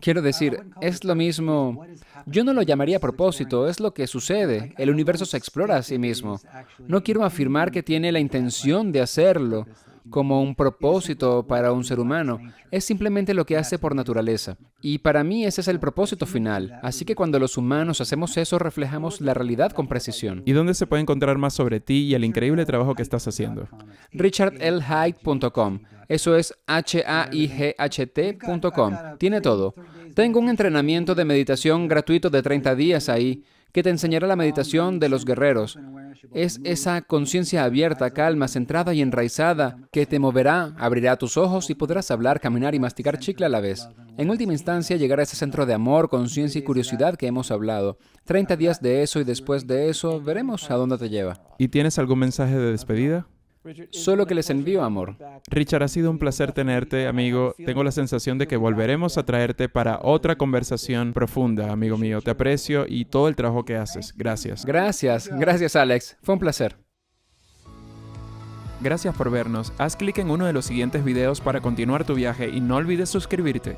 Quiero decir, es lo mismo. Yo no lo llamaría propósito, es lo que sucede. El universo se explora a sí mismo. No quiero afirmar que tiene la intención de hacerlo como un propósito para un ser humano. Es simplemente lo que hace por naturaleza. Y para mí ese es el propósito final. Así que cuando los humanos hacemos eso, reflejamos la realidad con precisión. ¿Y dónde se puede encontrar más sobre ti y el increíble trabajo que estás haciendo? richardlhaidt.com. Eso es HAIGHT.com. Tiene todo. Tengo un entrenamiento de meditación gratuito de 30 días ahí que te enseñará la meditación de los guerreros. Es esa conciencia abierta, calma, centrada y enraizada que te moverá, abrirá tus ojos y podrás hablar, caminar y masticar chicle a la vez. En última instancia, llegar a ese centro de amor, conciencia y curiosidad que hemos hablado. 30 días de eso y después de eso, veremos a dónde te lleva. ¿Y tienes algún mensaje de despedida? Solo que les envío amor. Richard, ha sido un placer tenerte, amigo. Tengo la sensación de que volveremos a traerte para otra conversación profunda, amigo mío. Te aprecio y todo el trabajo que haces. Gracias. Gracias, Alex. Fue un placer. Gracias por vernos. Haz clic en uno de los siguientes videos para continuar tu viaje y no olvides suscribirte.